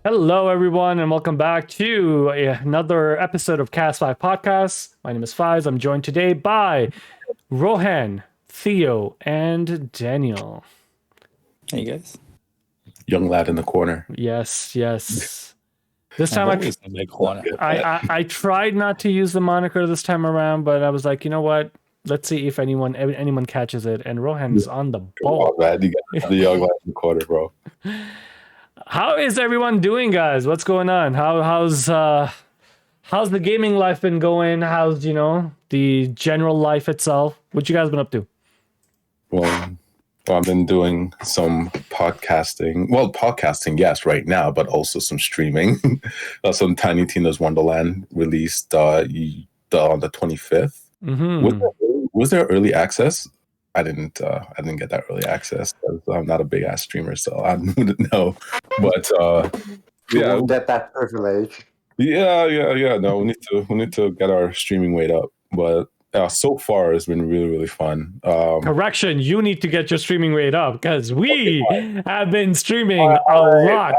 Hello, everyone, and welcome back to another episode of Cast 5 Podcasts. My name is Fives. I'm joined today by Rohan, Theo, and Daniel. Hey guys. Young lad in the corner. Yes. This time always in the corner. I tried not to use the moniker this time around, but I was like, you know what? Let's see if anyone catches it. And Rohan's on the ball. Oh, man, you got the young lad in the corner, bro. How is everyone doing, guys? What's going on? How's the gaming life been going? How's the general life itself? What you guys been up to? Well, I've been doing some podcasting. Well, podcasting, yes, right now, but also some streaming. Some Tiny Tina's Wonderland released on the 25th. Mm-hmm. Was there early access? I didn't get that early access. I'm not a big ass streamer, so I wouldn't know. But yeah, we'll get that privilege. Yeah. No, we need to get our streaming weight up. But so far, it's been really, really fun. Correction, you need to get your streaming rate up because we have been streaming a lot.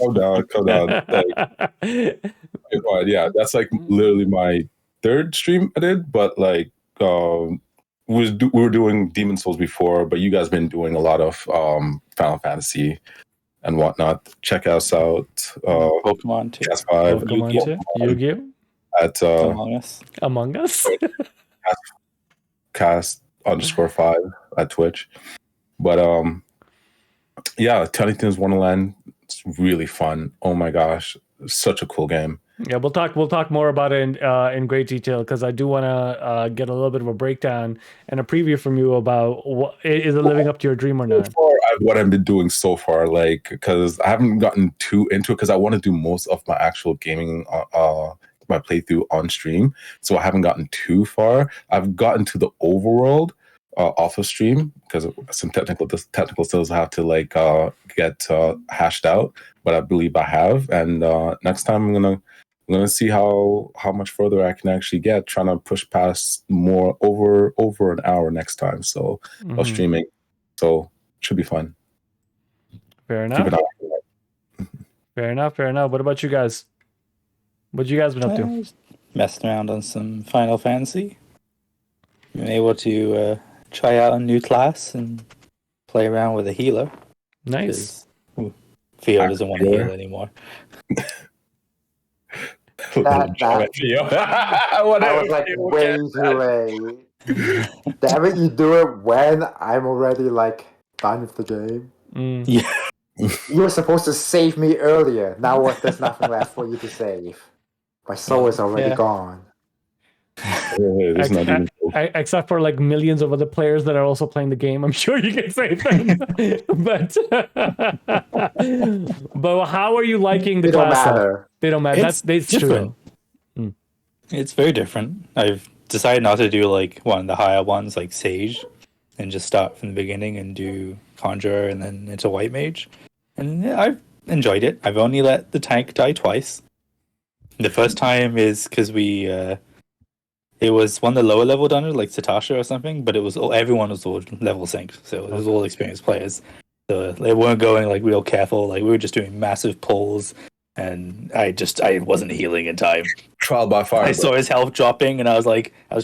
Calm down. Yeah, that's like literally my third stream I did, but like we were doing Demon Souls before, but you guys been doing a lot of Final Fantasy and whatnot. Check us out. Pokemon 2. PS5. Pokemon 2. Yu-Gi-Oh! At Among Us. Cast_5 at Twitch. But yeah, Tiny Tina's Wonderland, it's really fun. Oh my gosh, such a cool game. Yeah, we'll talk more about it in great detail because I do want to get a little bit of a breakdown and a preview from you about is it living up to your dream or not. What I've been doing so far, like, because I haven't gotten too into it because I want to do most of my actual gaming my playthrough on stream, so I haven't gotten too far. I've gotten to the overworld off of stream because some technical skills I have to like get hashed out, but I believe I have. And next time I'm gonna see how much further I can actually get, trying to push past more over an hour next time. So while streaming, so should be fun. Fair enough. Fair enough. What about you guys? What you guys been up to? Messing around on some Final Fantasy. Been able to try out a new class and play around with a healer. Nice. Theo doesn't want to heal anymore. I was like way too late. Damn it, you do it when I'm already like done with the game. Yeah. You were supposed to save me earlier. Now there's nothing left for you to save. My soul is already gone. Except for like millions of other players that are also playing the game, I'm sure you can save them. but how are you liking the class? They don't matter. That's different. True. It's very different. I've decided not to do like one of the higher ones, like Sage, and just start from the beginning and do Conjurer and then into White Mage. And yeah, I've enjoyed it. I've only let the tank die twice. The first time is because it was one of the lower level dungeons, like Satasha or something, but everyone was all level synced, so it was all experienced players. So they weren't going like real careful. Like we were just doing massive pulls, and I wasn't healing in time. Trial by fire. I saw his health dropping, and I was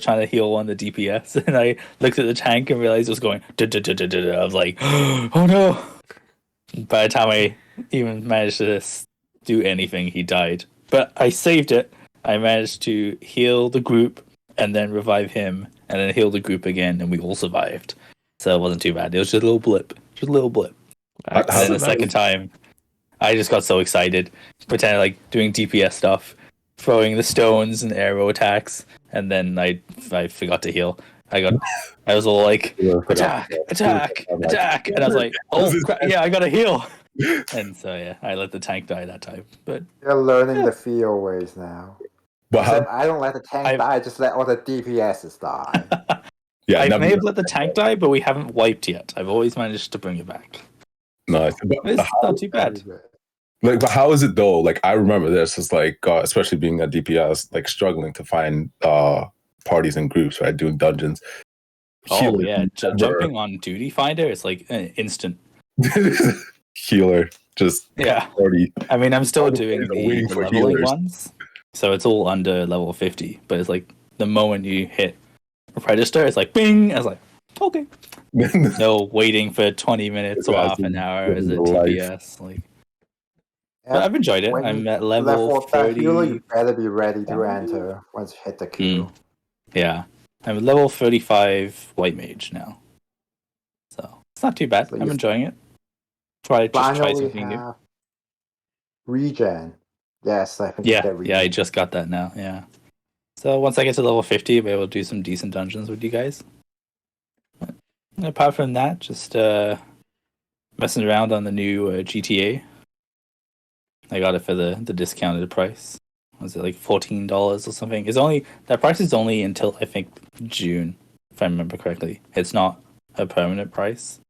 trying to heal on the DPS, and I looked at the tank and realized it was going. I was like, oh no! By the time I even managed to do anything, he died. But I saved it. I managed to heal the group and then revive him and then heal the group again, and we all survived. So it wasn't too bad. It was just a little blip. And then the second time, I just got so excited, pretending like doing DPS stuff, throwing the stones and arrow attacks, and then I forgot to heal. I was all like, attack, and I was like, oh crap, yeah, I gotta heal. And so yeah, I let the tank die that time. But you're learning the Theo ways now. But I don't let the tank die, I just let all the DPSs die. I may have let the tank die, but we haven't wiped yet. I've always managed to bring it back. Nice. It's not too bad. Like, but how is it though? Like, I remember this is like, especially being a DPS, like struggling to find parties and groups, right? Doing dungeons. Oh yeah, jumping on Duty Finder is like instant. healer. Just Yeah. 40. I mean, I'm still All the doing players are waiting the for leveling healers. ones, so it's all under level 50. But it's like the moment you hit register, it's like bing. I was like, okay. No waiting for 20 minutes or half an hour as a TPS. Like, but I've enjoyed it. When I'm you at level level up that healer, 30. you better be ready to enter once you hit the queue. Yeah, I'm at level 35 white mage now, so it's not too bad. So I'm you enjoying it. Try finally something new. have regen. Yes, I think you Yeah, get regen. yeah, I just got that now. Yeah. So once I get to level 50, I'll be able to do some decent dungeons with you guys. But apart from that, just messing around on the new GTA. I got it for the discounted price. Was it like $14 or something? It's only that price is only until I think June, if I remember correctly. It's not a permanent price.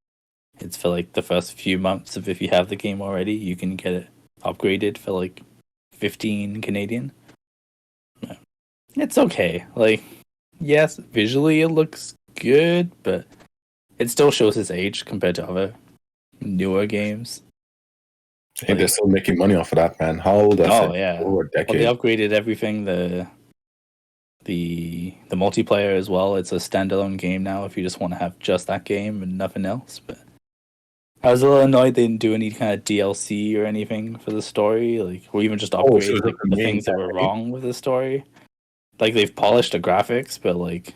It's for like the first few months of if you have the game already, you can get it upgraded for like 15 Canadian. It's okay. Like, yes, visually it looks good, but it still shows its age compared to other newer games. Hey, they're still making money off of that, man. How old? Oh yeah, over a well, decade. they upgraded everything. The multiplayer as well. It's a standalone game now. If you just want to have just that game and nothing else, but I was a little annoyed they didn't do any kind of DLC or anything for the story, like or even just upgrade so like, the things that were wrong with the story. Like they've polished the graphics, but like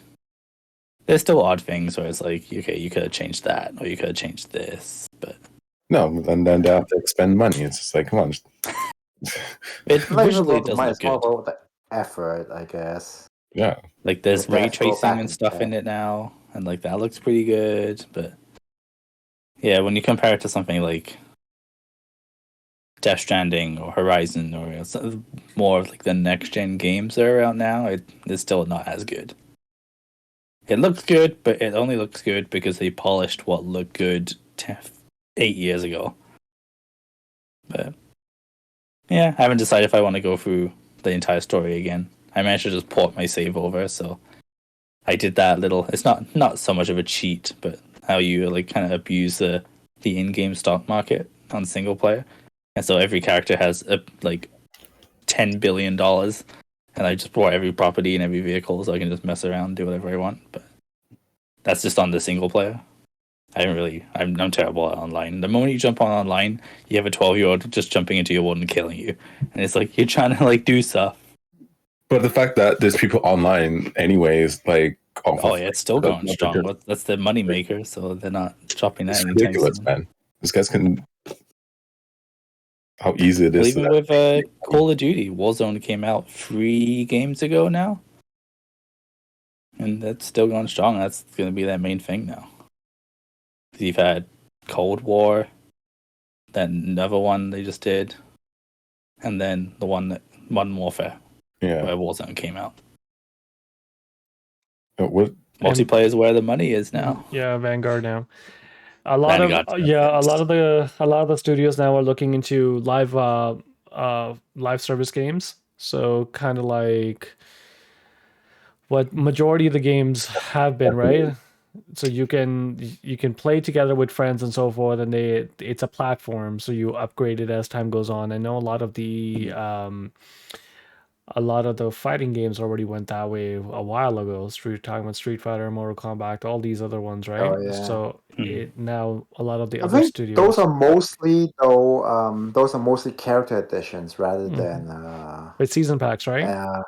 there's still odd things where it's like, okay, you could have changed that or you could have changed this, but no, and then they have to expend money. It's just like, come on. it visually it does might look as well good. go with the effort, I guess. Yeah, Like there's If ray that's all tracing back and in stuff in day. it now, and like that looks pretty good. But yeah, when you compare it to something like Death Stranding or Horizon or more of like the next gen games that are out now, it's still not as good. It looks good, but it only looks good because they polished what looked good 8 years ago. But yeah, I haven't decided if I want to go through the entire story again. I managed to just port my save over, so I did that little. It's not so much of a cheat, but how you like kind of abuse the in-game stock market on single player, and so every character has a like $10 billion, and I just bought every property and every vehicle so I can just mess around and do whatever I want. But that's just on the single player. I'm terrible at online. The moment you jump on online, you have a 12-year-old just jumping into your world and killing you, and it's like you're trying to like do stuff. but the fact that there's people online, anyways, like, Oh yeah, it's still going strong. That's the money maker, so they're not dropping that it's anytime ridiculous, soon. man. These guys can. How easy it is. Even with Call of Duty, Warzone came out 3 games ago now, and that's still going strong. That's going to be their main thing now. You've had Cold War, that another one they just did, and then the one that Modern Warfare, where Warzone came out. Multiplayer is where the money is now. Yeah, Vanguard now. A lot of the studios now are looking into live service games. So kind of like what majority of the games have been, right? So you can play together with friends and so forth, and it's a platform, so you upgrade it as time goes on. I know a lot of the fighting games already went that way a while ago. Talking about Street Fighter, Mortal Kombat, all these other ones, right? Oh, yeah. So now a lot of the I other think studios. those are mostly character additions rather than It's season packs, right? yeah.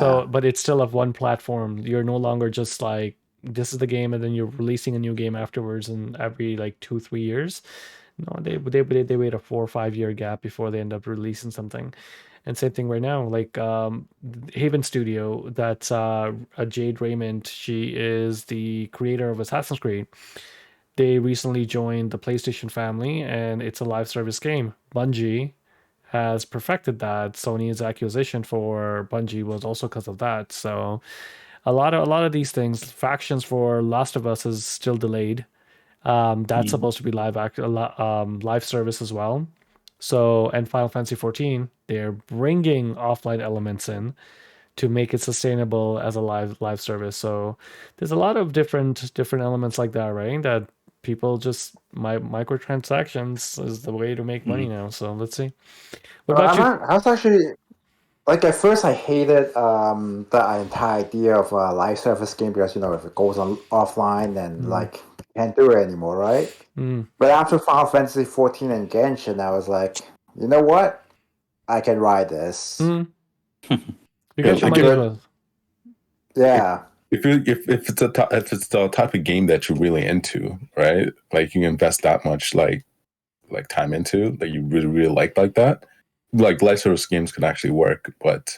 So, but it's still of one platform. You're no longer just like this is the game, and then you're releasing a new game afterwards, and every like 2-3 years. No, they wait a 4 or 5 year gap before they end up releasing something. And same thing right now, like Haven Studio, that's Jade Raymond. She is the creator of Assassin's Creed. They recently joined the PlayStation family, and it's a live service game. Bungie has perfected that. Sony's acquisition for Bungie was also because of that. So a lot of these things, factions for Last of Us is still delayed. That's supposed to be live service as well. So, and Final Fantasy 14, they're bringing offline elements in to make it sustainable as a live service. So there's a lot of different elements like that, right? That people just microtransactions is the way to make money now. So let's see. What Well, about you? I was actually like at first I hated the entire idea of a live service game because if it goes on offline then like you can't do it anymore, right? Mm. But after Final Fantasy 14 and Genshin, I was like, you know what? I can ride this. You got your I money get- as well. Yeah. if it's the type of game that you're really into, right? Like you invest that much like time into that you really really like that. Like live service games can actually work, but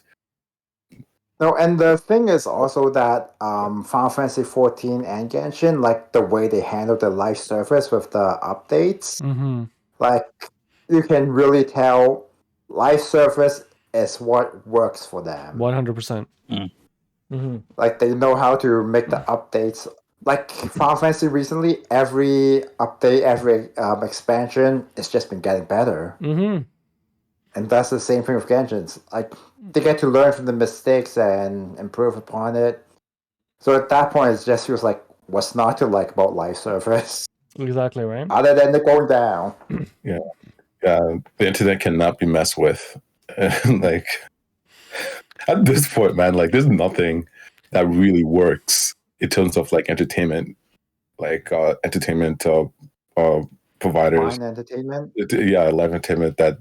No, and the thing is also that Final Fantasy 14 and Genshin, like the way they handle the live service with the updates, like you can really tell live service is what works for them. 100%. Like they know how to make the updates. Like Final Fantasy recently, every update, every expansion, it's just been getting better. And that's the same thing with Genshin. Like they get to learn from the mistakes and improve upon it. So at that point, it just feels like what's not to like about live service, Exactly right. other than it going down. yeah, the internet cannot be messed with. Like at this point, man, like there's nothing that really works in terms of like entertainment, like entertainment providers. Fine entertainment. Live entertainment that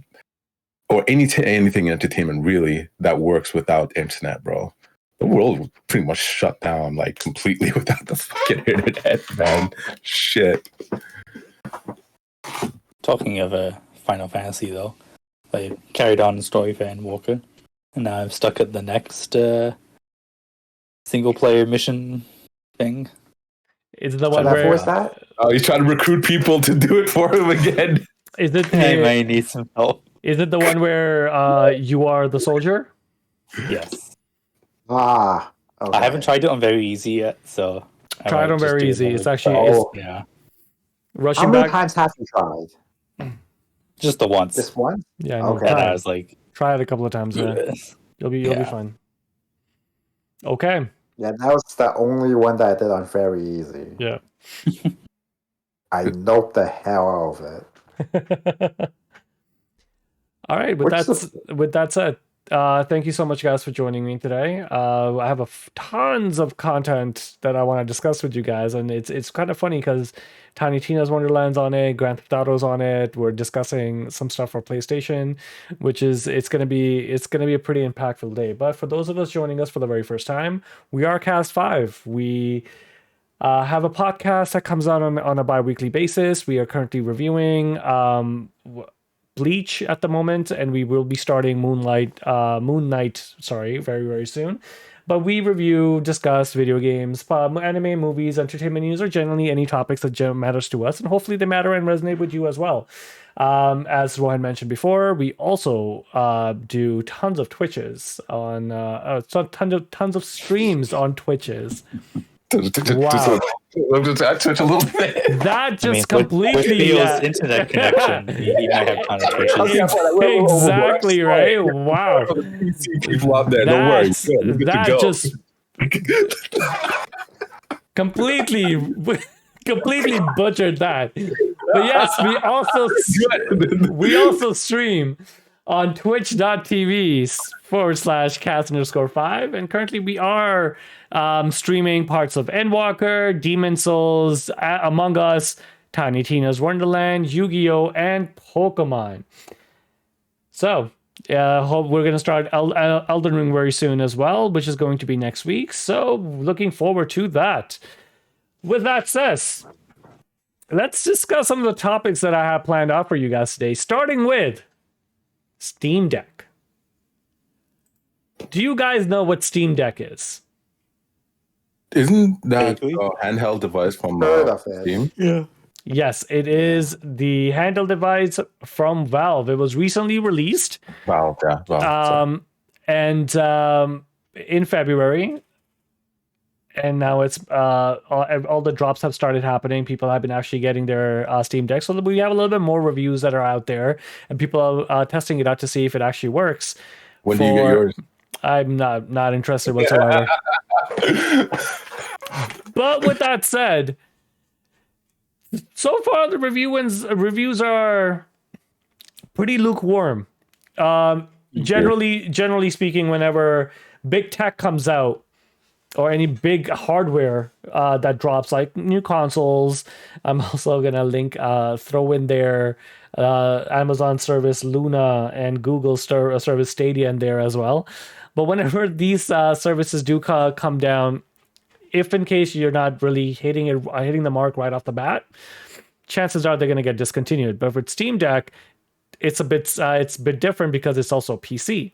or anything entertainment really that works without internet, bro. The world would pretty much shut down like completely without the fucking internet, man. Shit. Talking of Final Fantasy, though, I carried on the story for Endwalker, and now I'm stuck at the next single-player mission thing. Is it the one What level where is that? Oh, he's trying to recruit people to do it for him again. is it I might need some help. is it the one where you are the soldier? Yes. Ah, okay. I haven't tried it on very easy yet, so Try it on very easy. It's actually it's yeah, How rushing many back. times have you tried? just the once. This one? Yeah, no, Okay. And I try, was like, try it a couple of times. Yeah, you'll be Yeah. fine. Okay. Yeah, that was the only one that I did on very easy. Yeah. I noped the hell out of it. All right. With that said, thank you so much, guys, for joining me today. I have tons of content that I want to discuss with you guys, and it's kind of funny because Tiny Tina's Wonderland's on it, Grand Theft Auto's on it. We're discussing some stuff for PlayStation, which is it's gonna be a pretty impactful day. But for those of us joining us for the very first time, we are Cast 5. We have a podcast that comes out on a bi-weekly basis. We are currently reviewing Bleach at the moment, and we will be starting Moon Knight, very, very soon. But we review, discuss video games, anime, movies, entertainment news, or generally any topics that matters to us, and hopefully they matter and resonate with you as well. As Rohan mentioned before, we also do tons of Twitches on tons of streams on Twitches. Wow. I touch a little bit. That just with completely Theo's internet connection, he might have kind of twitches. Exactly right. Wow. People out there, don't worry. We're good to go. Just completely butchered that. But yes, we also stream on twitch.tv/cast_5, and currently we are streaming parts of Endwalker, Demon Souls, Among Us, Tiny Tina's Wonderland, Yu-Gi-Oh, and Pokemon. So hope we're going to start Elden Ring very soon as well, which is going to be next week. So looking forward to that. With that said, let's discuss some of the topics that I have planned out for you guys today, starting with Steam Deck. Do you guys know what Steam Deck is? Isn't that a handheld device from Steam? Yeah. Yes, it is the handheld device from Valve. It was recently released. Wow, yeah. Wow. In February. And now it's all the drops have started happening. People have been actually getting their Steam Deck. So we have a little bit more reviews that are out there, and people are testing it out to see if it actually works. When do you get yours? I'm not interested whatsoever. But with that said, So far, the reviews are pretty lukewarm. Generally speaking, whenever big tech comes out or any big hardware that drops, like new consoles, I'm also gonna throw in there Amazon service Luna and Google service Stadia in there as well. But whenever these services do come down, if in case you're not really hitting the mark right off the bat, chances are they're going to get discontinued. But with Steam Deck, it's a bit different because it's also PC.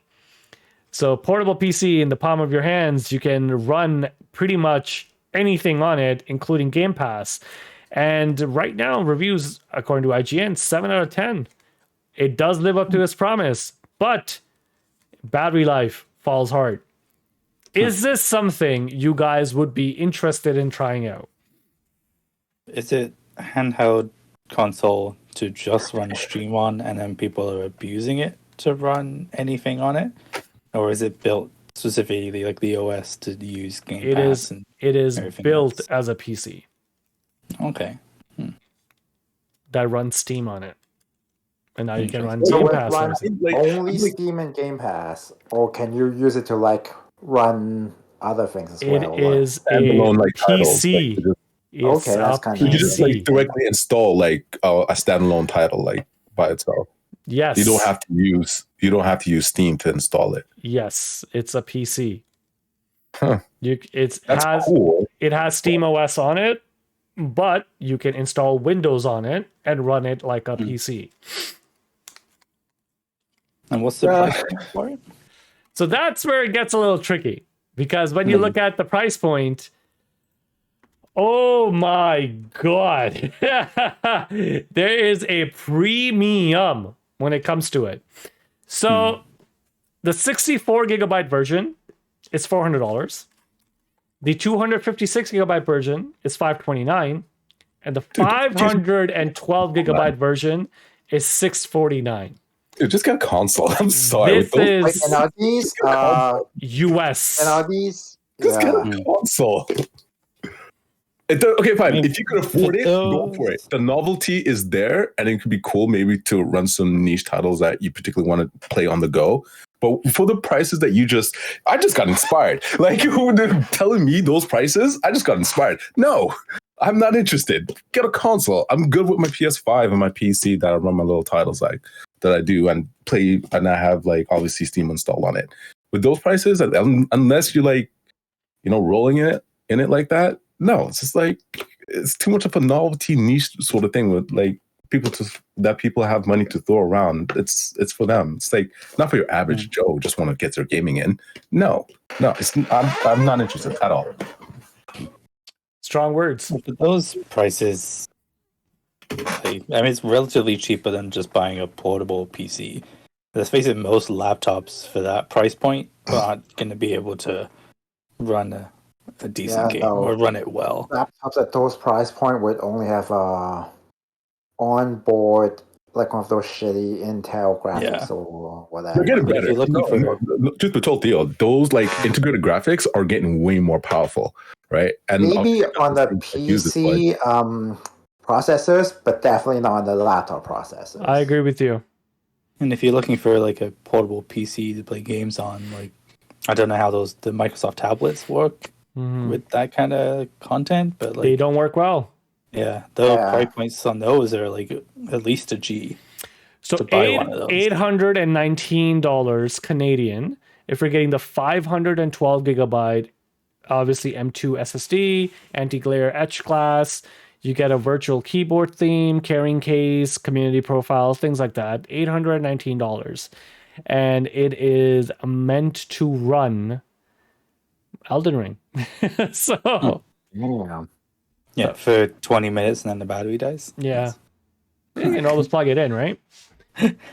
So portable PC in the palm of your hands, you can run pretty much anything on it, including Game Pass. And right now, reviews according to IGN, 7 out of 10. It does live up to its promise, but battery life falls hard. Is this something you guys would be interested in trying out? Is it handheld console to just run stream on, and then people are abusing it to run anything on it? Or is it built specifically like the OS to use Game Pass? It is built as a PC. Okay. That runs Steam on it. And now you can run So Game it Pass. runs only Steam and Game Pass, or can you use it to like run other things as well? It is a standalone, like, PC. titles, It's Okay, that's a kinda you just like PC. directly install like a standalone title like by itself. Yes. You don't have to use Steam to install it. Yes, it's a PC. Huh. That's cool. It has Steam OS on it, but you can install Windows on it and run it like a PC. And what's the price for it? So that's where it gets a little tricky, because when you look at the price point, oh my god, there is a premium when it comes to it. So the 64 gigabyte version is $400. The 256 gigabyte version is $529, and the 512 gigabyte version is $649. Dude, just get a console. I'm sorry. This is And are these US. and are these Just get a console. Okay, fine. I mean, if you could afford it, go for it. The novelty is there, and it could be cool maybe to run some niche titles that you particularly want to play on the go. But for the prices that I just got inspired. Like, you were telling me those prices, I just got inspired. No, I'm not interested. Get a console. I'm good with my PS5 and my PC that I run my little titles like that I do and play, and I have like obviously Steam installed on it. With those prices, unless you're like, rolling in it like that, no, it's just like it's too much of a novelty niche sort of thing with like people have money to throw around. It's for them. It's like not for your average Joe just want to get their gaming in. No, I'm not interested at all. Strong words. But those prices, it's relatively cheaper than just buying a portable PC. Let's face it, most laptops for that price point aren't going to be able to run a decent game or run it well. Laptops at those price point would only have onboard, like one of those shitty Intel graphics or whatever. They're getting better. Just the total deal. Those like integrated graphics are getting way more powerful, right? And maybe on the PC processors, but definitely not on the laptop processors. I agree with you. And if you're looking for like a portable PC to play games on, like I don't know how the Microsoft tablets work with that kind of content, but like they don't work well. Yeah, the price points on those are like at least a G. So $819 Canadian if you're getting the 512 gigabyte, obviously M2 SSD, anti-glare etch glass. You get a virtual keyboard theme, carrying case, community profile, things like that. $819. And it is meant to run Elden Ring. Yeah, for 20 minutes and then the battery dies. Yeah. You can always plug it in, right?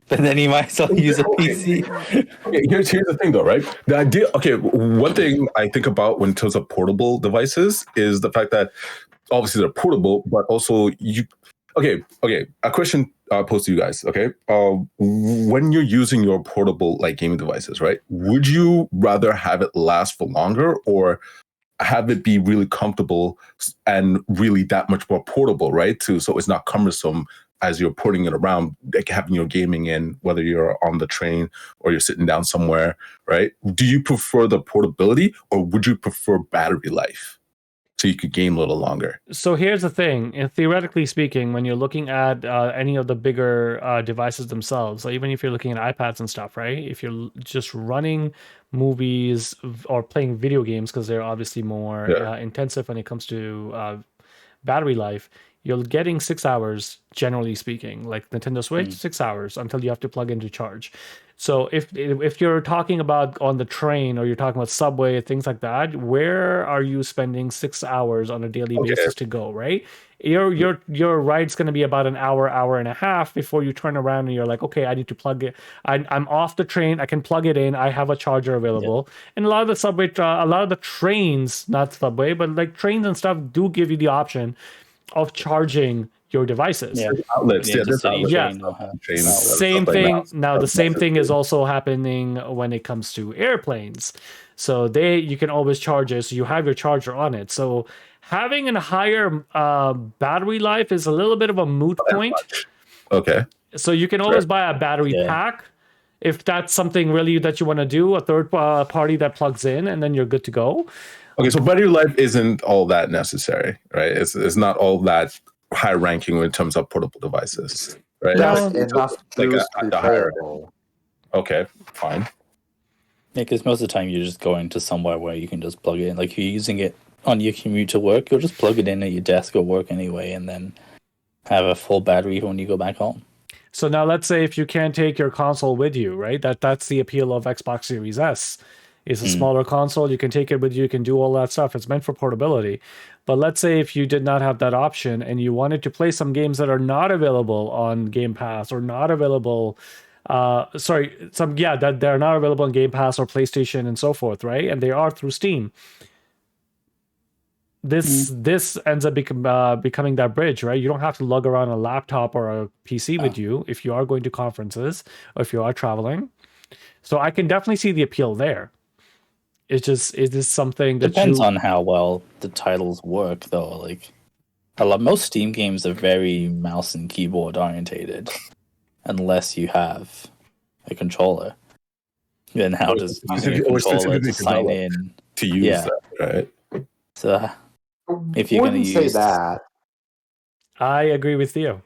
But then you might as well use a PC. Okay, here's the thing though, right? The idea, one thing I think about when it comes to portable devices is the fact that obviously they're portable, but also a question posed to you guys, okay? When you're using your portable like gaming devices, right? Would you rather have it last for longer or have it be really comfortable and really that much more portable, right? So it's not cumbersome as you're putting it around, like having your gaming in, whether you're on the train or you're sitting down somewhere, right? Do you prefer the portability, or would you prefer battery life so you could game a little longer? So here's the thing, and theoretically speaking, when you're looking at any of the bigger devices themselves, like even if you're looking at iPads and stuff, right? If you're just running movies or playing video games, because they're obviously more intensive when it comes to battery life, you're getting 6 hours, generally speaking. Like Nintendo Switch, 6 hours until you have to plug in to charge. So if you're talking about on the train, or you're talking about subway, things like that, where are you spending 6 hours on a daily basis to go, right? Your ride's going to be about an hour and a half before you turn around and you're like, okay, I need to plug it. I'm off the train. I can plug it in. I have a charger available. And a lot of the subway, a lot of the trains, not subway, but like trains and stuff, do give you the option of charging your devices. Outlets. Same thing. Now the same thing is also happening when it comes to airplanes. So you can always charge it. So you have your charger on it. So having a higher battery life is a little bit of a moot point. Okay. So you can always buy a battery pack if that's something really that you want to do, a third party that plugs in, and then you're good to go. Okay, so battery life isn't all that necessary, right? It's not all that high ranking in terms of portable devices, right? That's enough juice to be playable. Okay, fine. Yeah, because most of the time you're just going to somewhere where you can just plug it in. Like if you're using it on your commute to work, you'll just plug it in at your desk or work anyway, and then have a full battery when you go back home. So now let's say if you can't take your console with you, right? That's the appeal of Xbox Series S. It's a smaller console. You can take it with you. You can do all that stuff. It's meant for portability. But let's say if you did not have that option and you wanted to play some games that are not available on Game Pass or not available, that they're not available on Game Pass or PlayStation and so forth, right? And they are through Steam. This ends up becoming that bridge, right? You don't have to lug around a laptop or a PC with you if you are going to conferences or if you are traveling. So I can definitely see the appeal there. It's just, it is something that depends on how well the titles work, though. Like most Steam games are very mouse and keyboard orientated, unless you have a controller. Then how does using a controller to sign in to use that, right? So if you're going to use that, I agree with you.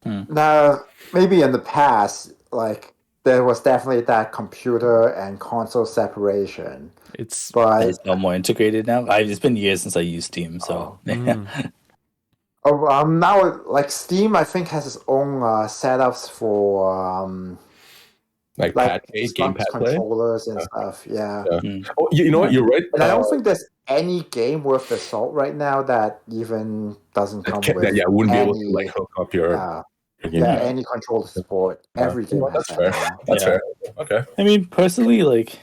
Now, maybe in the past, like, there was definitely that computer and console separation. It's no more integrated now. It's been years since I used Steam, so now like Steam, I think has its own setups for like gamepad controllers and stuff. Yeah. Oh, you know what? You're right. And I don't think there's any game worth the salt right now that even doesn't come with. Yeah, wouldn't be able to like hook up your. Any controller support. Every game has that. That's fair. Okay. I mean, personally, like,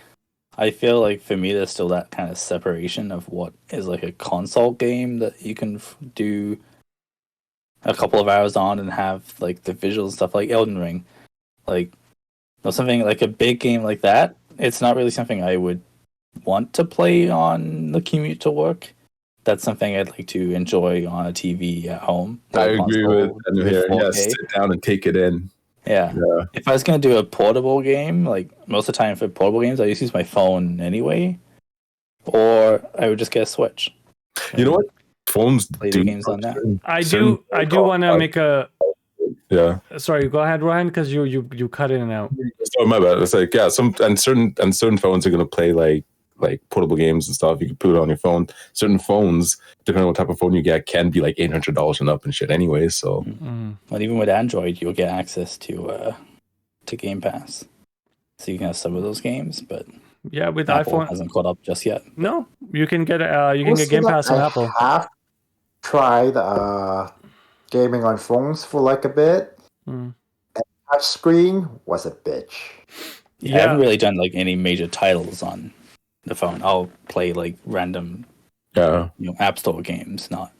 I feel like for me, there's still that kind of separation of what is like a console game that you can do a couple of hours on and have like the visuals and stuff, like Elden Ring. Like, something like a big game like that, it's not really something I would want to play on the commute to work. That's something I'd like to enjoy on a TV at home. I agree with here. Yeah, sit down and take it in. Yeah. If I was going to do a portable game, like most of the time for portable games, I just use my phone anyway. Or I would just get a Switch. You know what? Phones play the games on that. I do want to make a... Yeah. Sorry, go ahead, Ryan, because you cut in and out. Oh, my bad. It's like, certain phones are going to play like portable games and stuff. You can put it on your phone. Certain phones, depending on what type of phone you get, can be like $800 and up and shit anyway. So, but even with Android, you'll get access to Game Pass, so you can have some of those games. But yeah, with Apple iPhone hasn't caught up just yet. No, you can get Game Pass on Apple. I have tried gaming on phones for like a bit. And touch screen was a bitch. Yeah, I haven't really done like any major titles on the phone. I'll play like random, App Store games, not.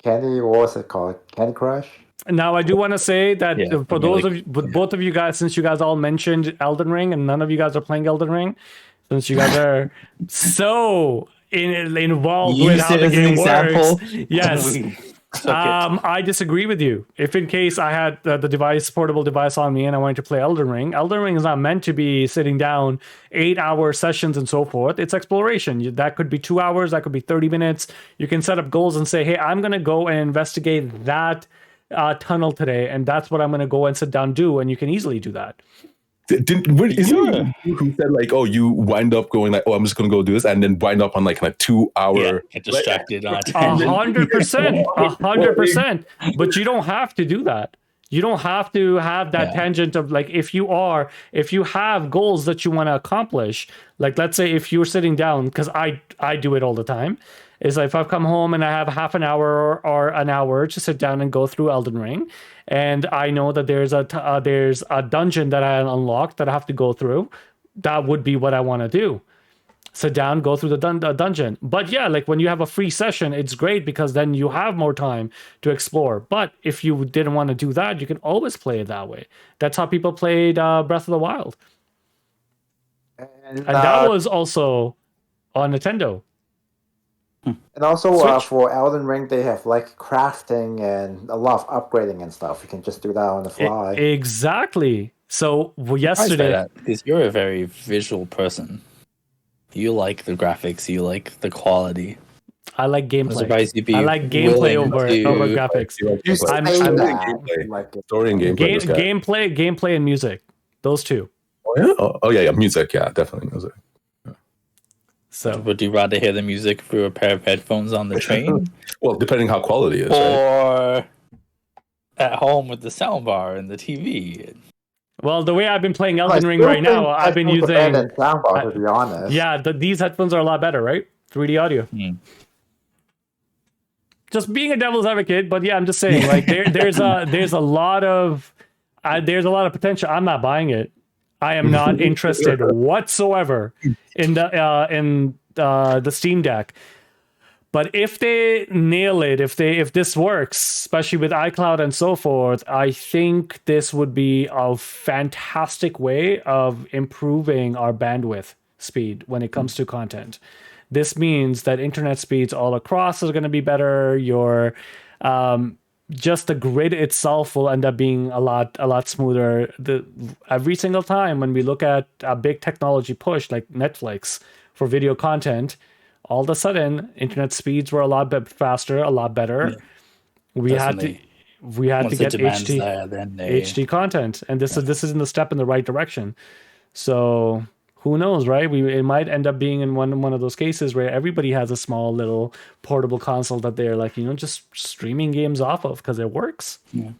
Candy, what was it called? Candy Crush? Now, I do want to say that for those of you, both of you guys, since you guys all mentioned Elden Ring and none of you guys are playing Elden Ring, since you guys are so involved You with used how it the as an game example. works. Yes. We took it. I disagree with you. If in case I had the portable device on me and I wanted to play Elden Ring is not meant to be sitting down 8-hour sessions and so forth. It's exploration. That could be 2 hours. That could be 30 minutes. You can set up goals and say, hey, I'm going to go and investigate that tunnel today. And that's what I'm going to go and sit down do. And you can easily do that. Isn't it you who said like, oh, you wind up going like, oh, I'm just gonna go do this, and then wind up on like a 2-hour Get distracted on 100%, 100%. But you don't have to do that. You don't have to have that tangent of like, if you have goals that you want to accomplish, like let's say if you're sitting down, because I do it all the time, is like if I've come home and I have half an hour or an hour to sit down and go through Elden Ring, and I know that there's a dungeon that I unlocked that I have to go through, that would be what I want to do. Sit down, go through the dungeon. But yeah, like when you have a free session, it's great because then you have more time to explore. But if you didn't want to do that, you can always play it that way. That's how people played Breath of the Wild. And that was also on Nintendo. And also for Elden Ring, they have like crafting and a lot of upgrading and stuff. You can just do that on the fly. Exactly. So yesterday, because you're a very visual person. You like the graphics. You like the quality. I like gameplay. I'm surprised you'd be I like gameplay over graphics. Story and gameplay. Gameplay and music. Those two. Oh yeah, music. Yeah, definitely music. So, would you rather hear the music through a pair of headphones on the train? Well, depending how quality it is, or at home with the soundbar and the TV. Well, the way I've been playing Elden Ring right now, I've been using soundbar, to be honest. Yeah, these headphones are a lot better, right? 3D audio. Just being a devil's advocate, but yeah, I'm just saying, like there's a lot of potential. I'm not buying it. I am not interested whatsoever in the Steam Deck. But if they nail it, if this works, especially with iCloud and so forth, I think this would be a fantastic way of improving our bandwidth speed when it comes to content. This means that internet speeds all across are going to be better. Your just the grid itself will end up being a lot smoother. Every single time when we look at a big technology push like Netflix for video content, all of a sudden internet speeds were a lot faster, a lot better. We had to get HD content, and this is in the step in the right direction. So who knows, right? It might end up being in one of those cases where everybody has a small little portable console that they're like, just streaming games off of because it works. Yeah.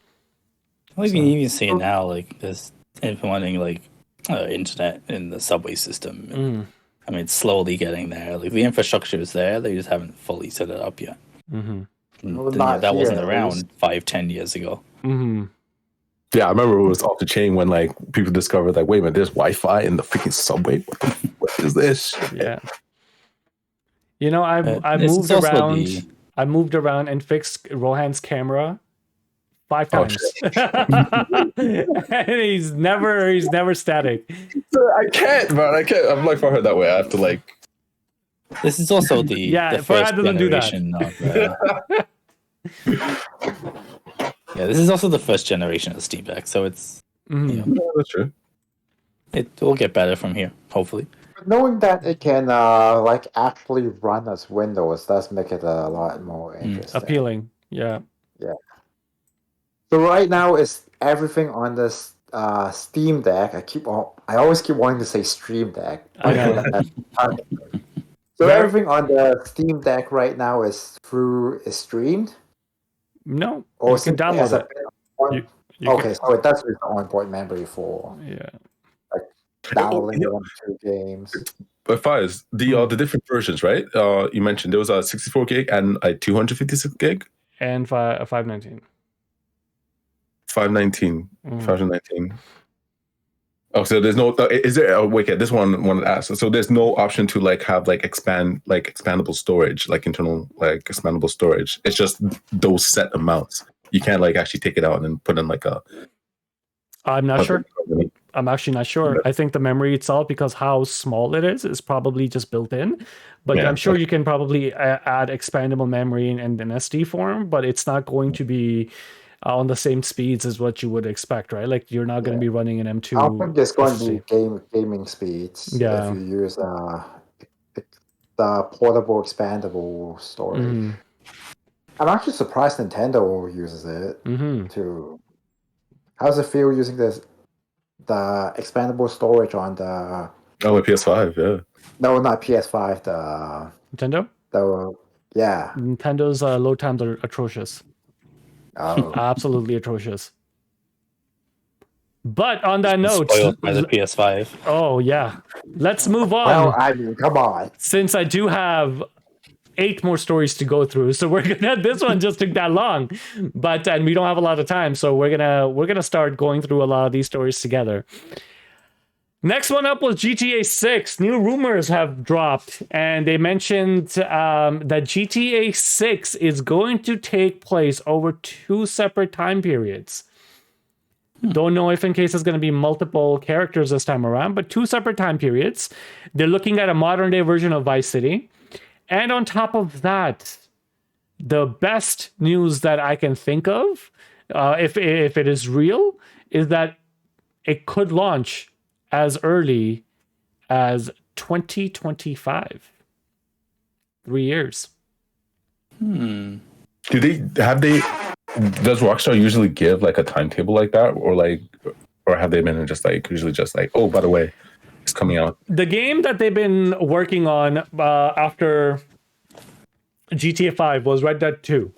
Well, you can even see it now, like this implementing like internet in the subway system. I mean, it's slowly getting there. Like the infrastructure is there, they just haven't fully set it up yet. That wasn't around 5-10 years ago. Yeah, I remember it was off the chain when like people discovered like, wait a minute, there's Wi-Fi in the freaking subway. What is this? Yeah. I moved around. I moved around and fixed Rohan's camera 5 times. And he's never static. I can't, man. I can't. I'm like for her that way. I have to like. This is also the first generation of. Yeah, this is also the first generation of Steam Deck, so it's that's true. It will get better from here, hopefully. But knowing that it can actually run as Windows does make it a lot more interesting. Appealing, yeah. So right now is everything on this Steam Deck. I always keep wanting to say Stream Deck. I know. So everything on the Steam Deck right now is streamed. No, or you can download it. So it does use the onboard memory for downloading 1 or 2 games. But Faiz, the different versions, right? You mentioned there was a 64 gig and a 256 gig and 519. 519. Oh, so there's no. Is there? Wait, this one wanted to ask. So there's no option to like have like expandable storage, like internal like expandable storage. It's just those set amounts. You can't like actually take it out and put in like a. I'm not sure. I'm actually not sure. I think the memory itself, because how small it is probably just built in. But Yeah, I'm sure you can probably add expandable memory in an SD form, but it's not going to be on the same speeds as what you would expect, right? Like you're not going to be running an I M2 don't think there's going to be SSD. gaming speeds if Yeah. you use the portable expandable storage. Mm-hmm. I'm actually surprised Nintendo uses it Mm-hmm. too. How does it feel using the expandable storage on the Oh, a PS5, yeah. no, not PS5, Nintendo? yeah. Nintendo's load times are atrocious. Oh. Absolutely atrocious. But on that note, Spoiled by the PS5. oh yeah, let's move on. Well, I mean, come on. Since I do have 8 more stories to go through, so we're gonna. This one just took that long, but and we don't have a lot of time, so we're gonna start going through a lot of these stories together. Next one up was GTA 6. New rumors have dropped, and they mentioned that GTA 6 is going to take place over 2 separate time periods. Don't know if in case it's going to be multiple characters this time around, but 2 separate time periods. They're looking at a modern day version of Vice City. And on top of that, the best news that I can think of, if it is real, is that it could launch as early as 2025. 3 years. Does Rockstar usually give like a timetable like that, or have they been just like usually just like, oh, by the way, it's coming out? The game that they've been working on after GTA 5 was Red Dead 2.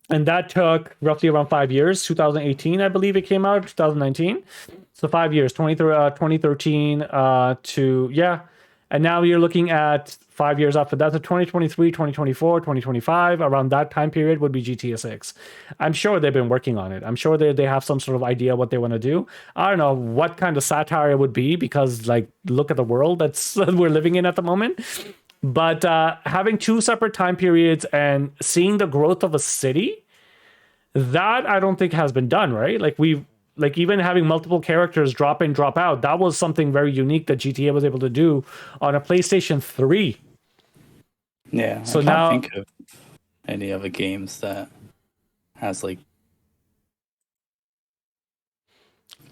And that took roughly around 5 years. 2018, I believe it came out, 2019. So 5 years, 2013 to, yeah. And now you're looking at 5 years after that, so 2023, 2024, 2025, around that time period would be GTA 6. I'm sure they've been working on it. I'm sure they have some sort of idea what they want to do. I don't know what kind of satire it would be, because like, look at the world that's we're living in at the moment. But having 2 separate time periods and seeing the growth of a city, that I don't think has been done, right? Like even having multiple characters drop in, drop out, that was something very unique that GTA was able to do on a PlayStation 3. Yeah, so I can't now think of any other games that has like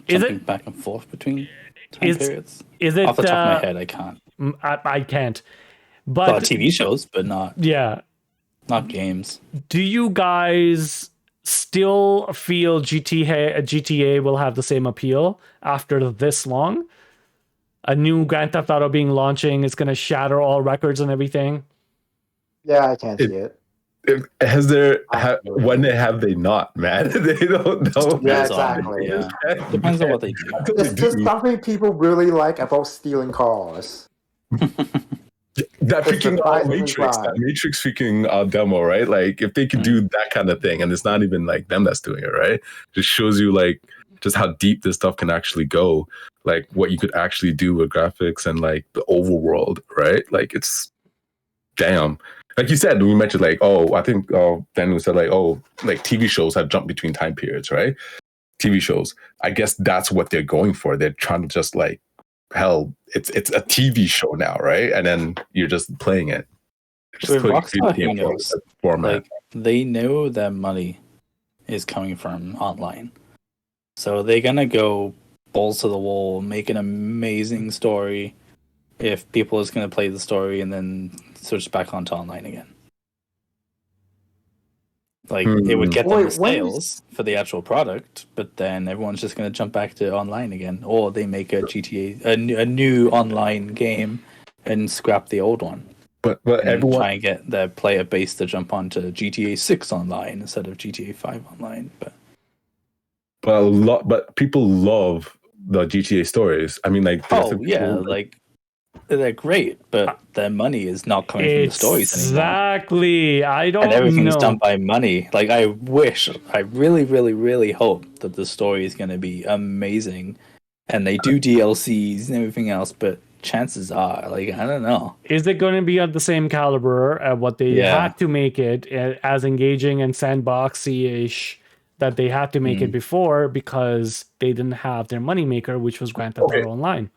jumping back and forth between time periods. Is it off the top of my head? I can't. I can't. But TV shows, but not games. Do you guys still feel GTA will have the same appeal after this long? A new Grand Theft Auto being launching is going to shatter all records and everything. Yeah, I can't see it. When have they not, man? They don't know. Yeah, exactly. Depends on what they do. There's just something people really like about stealing cars. That freaking Matrix freaking demo, right? Like if they could do that kind of thing, and it's not even like them that's doing it, right? Just shows you like just how deep this stuff can actually go, like what you could actually do with graphics and like the overworld, right? Like it's damn. Like you said, we mentioned like, oh, I think Daniel said like, oh, like TV shows have jumped between time periods, right? TV shows. I guess that's what they're going for. They're trying to just like, hell, it's a TV show now, right? And then you're just playing it. With Rockstar, format. Like they know that money is coming from online, so they're gonna go balls to the wall, make an amazing story. If people is gonna play the story and then switch back onto online again, like it would get them the sales for the actual product, but then everyone's just gonna jump back to online again, or they make a GTA a new online game and scrap the old one. But everyone try and get their player base to jump onto GTA 6 online instead of GTA 5 online. But people love the GTA stories. I mean, like like they're great, but their money is not coming from the stories anymore. Exactly. I don't know. And everything's done by money. Like I really, really, really hope that the story is going to be amazing, and they do DLCs and everything else, but chances are, like, I don't know. Is it going to be at the same caliber of what they had to make it as engaging and sandboxy-ish that they had to make it before because they didn't have their moneymaker, which was Grand Theft Auto Online.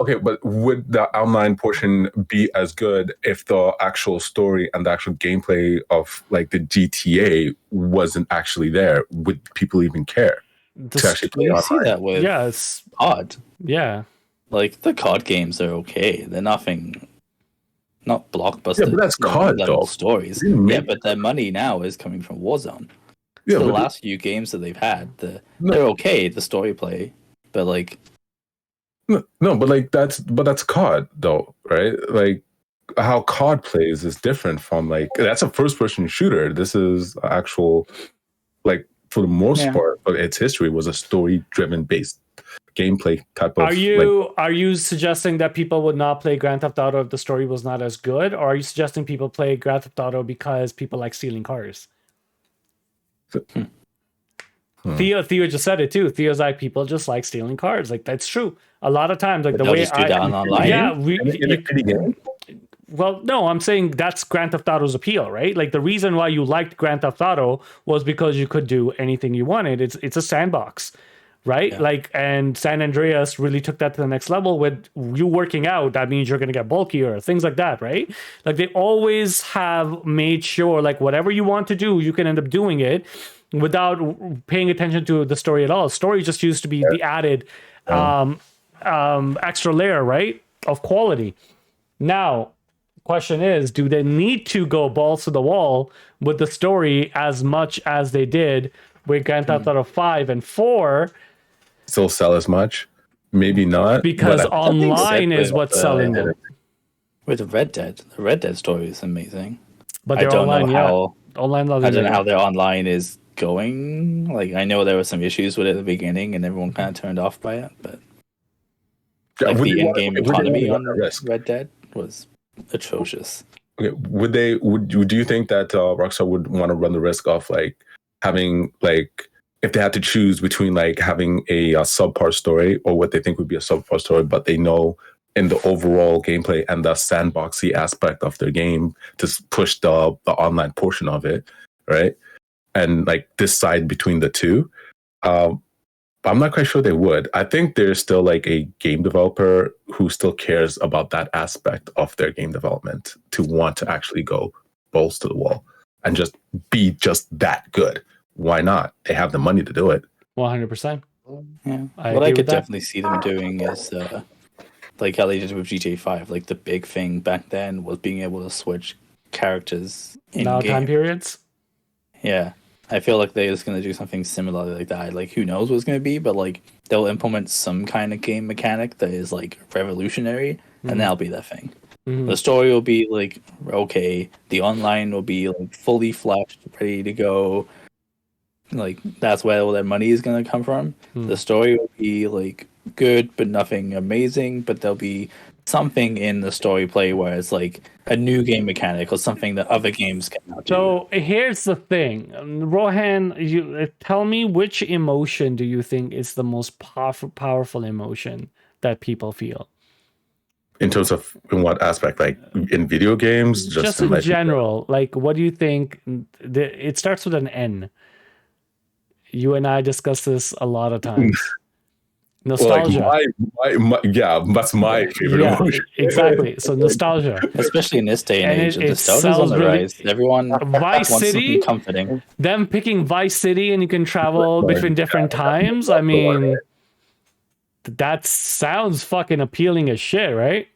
Okay, but would the online portion be as good if the actual story and the actual gameplay of like the GTA wasn't actually there? Would people even care to actually play You online? see that with COD. Yeah. Like the COD games are okay. They're nothing, not blockbuster. Yeah, but that's COD though. Stories. Yeah, but their money now is coming from Warzone. Yeah, so the last few games that they've had, they're okay. The story play, but like. No, but like that's COD though, right? Like how COD plays is different from like that's a first-person shooter. This is actual, like for the most part of its history was a story-driven based gameplay type of. Are you suggesting that people would not play Grand Theft Auto if the story was not as good, or are you suggesting people play Grand Theft Auto because people like stealing cars? Theo just said it too. Theo's like, people just like stealing cars. Like that's true. A lot of times, like the way well, no, I'm saying that's Grand Theft Auto's appeal, right? Like the reason why you liked Grand Theft Auto was because you could do anything you wanted. It's a sandbox, right? Yeah. Like, and San Andreas really took that to the next level with you working out. That means you're going to get bulkier, things like that, right? Like they always have made sure, like whatever you want to do, you can end up doing it without paying attention to the story at all. Story just used to be the added extra layer, right, of quality. Now, question is, do they need to go balls to the wall with the story as much as they did with Grand Theft Auto 5 and 4? Still sell as much? Maybe not. Because online is what's selling them. With the Red Dead story is amazing. But they're online, online. I don't know how their online is going. Like, I know there were some issues with it at the beginning, and everyone kind of turned off by it. But like the in-game economy on Red Dead was atrocious. Okay, do you think that Rockstar would want to run the risk of like having like if they had to choose between like having a subpar story or what they think would be a subpar story, but they know in the overall gameplay and the sandboxy aspect of their game to push the online portion of it, right? And like decide between the two. I'm not quite sure they would. I think there's still like a game developer who still cares about that aspect of their game development to want to actually go balls to the wall and just be just that good. Why not? They have the money to do it. 100%. Yeah. What I could definitely see them doing is like how they did with GTA 5. Like the big thing back then was being able to switch characters in now game. Time periods. Yeah. I feel like they're just going to do something similar like that. Like, who knows what it's going to be, but like they'll implement some kind of game mechanic that is like revolutionary, and that'll be their thing. The story will be like okay. The online will be like fully fleshed, ready to go. Like that's where all their money is going to come from. The story will be like good, but nothing amazing. But there'll be something in the story play where it's like a new game mechanic or something that other games cannot do. So here's the thing, Rohan, you tell me, which emotion do you think is the most powerful emotion that people feel? In terms of in what aspect? Like in video games? Just in general. Like, what do you think? It starts with an N. You and I discuss this a lot of times. Nostalgia. Well, like that's my favorite emotion. Exactly. So nostalgia, especially in this day and age, nostalgia's on the rise. Everyone Vice wants City, comforting. Them picking Vice City, and you can travel between different times. I mean, that sounds fucking appealing as shit, right?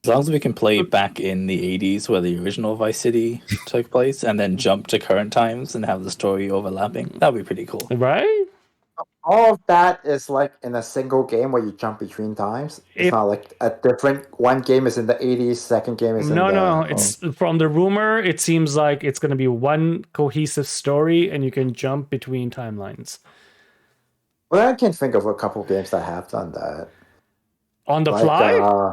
As long as we can play back in the 80s where the original Vice City took place, and then jump to current times and have the story overlapping, that'd be pretty cool, right? All of that is like in a single game where you jump between times. It's not like a different one game is in the 80s, second game is in the... No. It's from the rumor, it seems like it's going to be one cohesive story and you can jump between timelines. Well, I can think of a couple games that have done that. On the fly?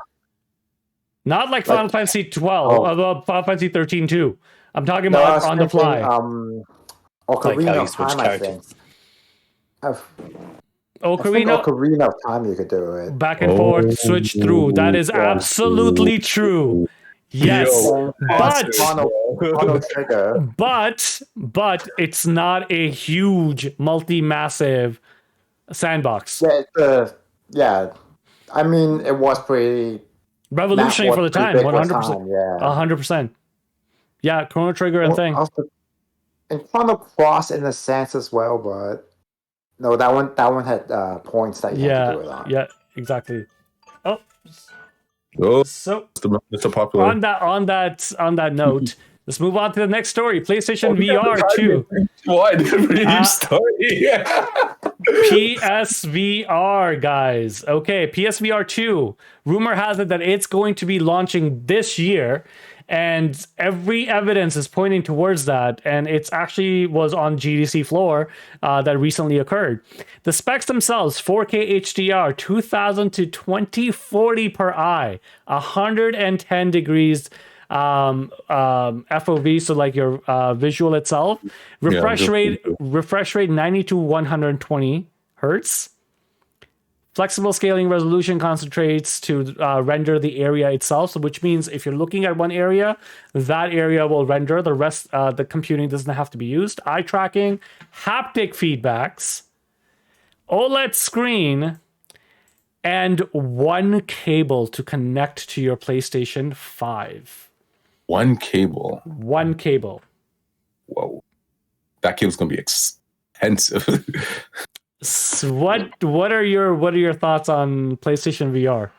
Not like Final Fantasy 12, Final Fantasy 13 too. I'm talking about on the fly. Ocarina of Time, I think. Ocarina of Time, you could do it. Back and forth, switch through. That is absolutely true. Yes, Yo, but Chrono Trigger. but it's not a huge, multi-massive sandbox. Yeah, I mean, it was pretty Revolutionary for the pretty time, big for 100%. time, yeah. 100%. Yeah, Chrono Trigger and thing. Also, and Chrono Cross in a sense as well, but no, that one had points that you had to do it on. Yeah, exactly. Oh, Oh, so Mr. Popular. on that note, let's move on to the next story. PlayStation VR 2. Why did you start? PSVR, guys. Okay, PSVR 2. Rumor has it that it's going to be launching this year, and every evidence is pointing towards that. And it's actually was on GDC floor that recently occurred. The specs themselves: 4K HDR, 2000 to 2040 per eye, 110 degrees FOV, so like your visual itself. Refresh rate 90 to 120 hertz. Flexible scaling resolution concentrates to render the area itself, so which means if you're looking at one area, that area will render. The rest, the computing doesn't have to be used. Eye tracking, haptic feedbacks, OLED screen, and one cable to connect to your PlayStation 5. One cable. One cable. Whoa. That cable's gonna be expensive. So what are your thoughts on PlayStation VR?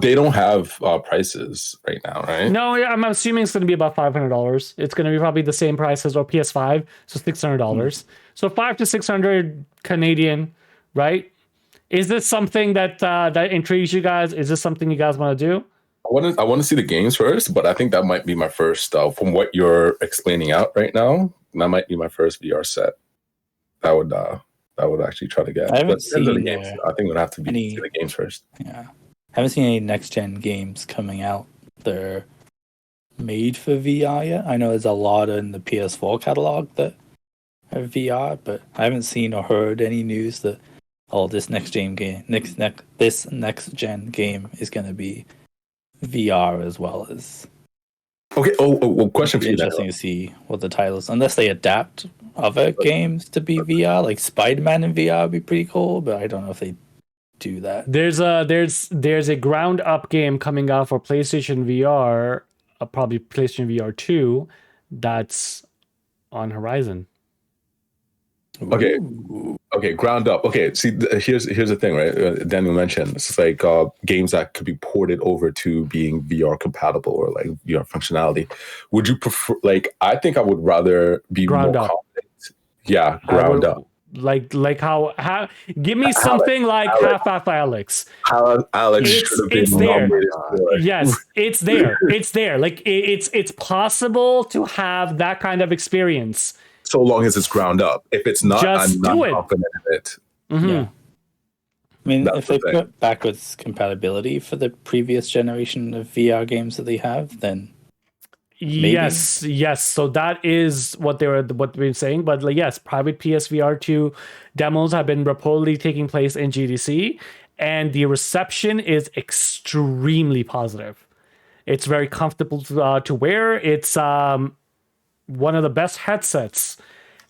They don't have prices right now, right? No, I'm assuming it's going to be about $500. It's going to be probably the same price as our PS5, so $600. So 500 to 600 Canadian, right? Is this something that that intrigues you guys? Is this something you guys want to do? I want to see the games first, but I think that might be my first. From what you're explaining out right now, that might be my first VR set. I would actually try to get. I haven't seen the games. I think it would have to be any, the games first. Yeah, I haven't seen any next gen games coming out. They're made for VR yet. I know there's a lot in the PS4 catalog that have VR, but I haven't seen or heard any news that this next gen game is going to be VR as well as. Okay. Well, question for you. Interesting to see what the titles, unless they adapt other games to be VR, like Spider-Man in VR would be pretty cool, but I don't know if they do that. There's a ground up game coming out for PlayStation VR, probably PlayStation VR 2, that's on Horizon. Okay. Okay, ground up. Okay, see, here's the thing, right? Daniel mentioned it's like games that could be ported over to being VR compatible or like VR functionality. Would you prefer? Like, I think I would rather be ground more up. confident. Yeah, ground up. Like how? Give me something like Half-Life Alex. How Alex should have been it's there. before. Yes, it's there. It's there. Like it's possible to have that kind of experience. So long as it's ground up. If it's not, I'm not confident in it. Mm-hmm. Yeah. I mean, if they put backwards compatibility for the previous generation of VR games that they have, then maybe. Yes. So that is what they've been saying. But like, yes, private PSVR 2 demos have been reportedly taking place in GDC, and the reception is extremely positive. It's very comfortable to wear. It's one of the best headsets.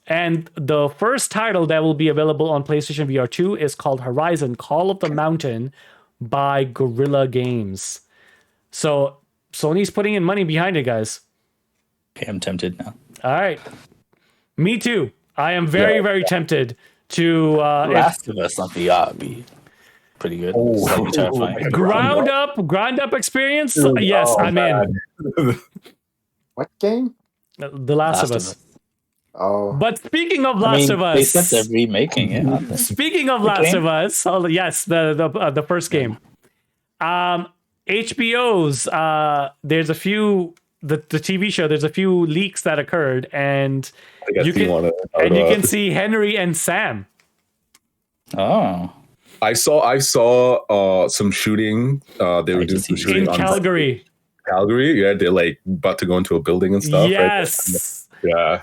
And the first title that will be available on PlayStation VR 2 is called Horizon Call of the Mountain by Guerrilla Games. So Sony's putting in money behind it, guys. Okay, I'm tempted now. All right. Me too. I am very tempted to... Last of Us on VR would be pretty good. Slightly terrifying. Ground up experience? Yes, I'm in. What game? The Last of Us. Oh. But speaking of Last of Us, they said they're remaking it. Speaking of Last of Us, yes, the first game. HBO's there's a few the TV show. There's a few leaks that occurred, and you can see Henry and Sam. Oh. I saw some shooting. They were doing some shooting in Calgary. Calgary, yeah, they're like about to go into a building and stuff. Yes. Right? Yeah.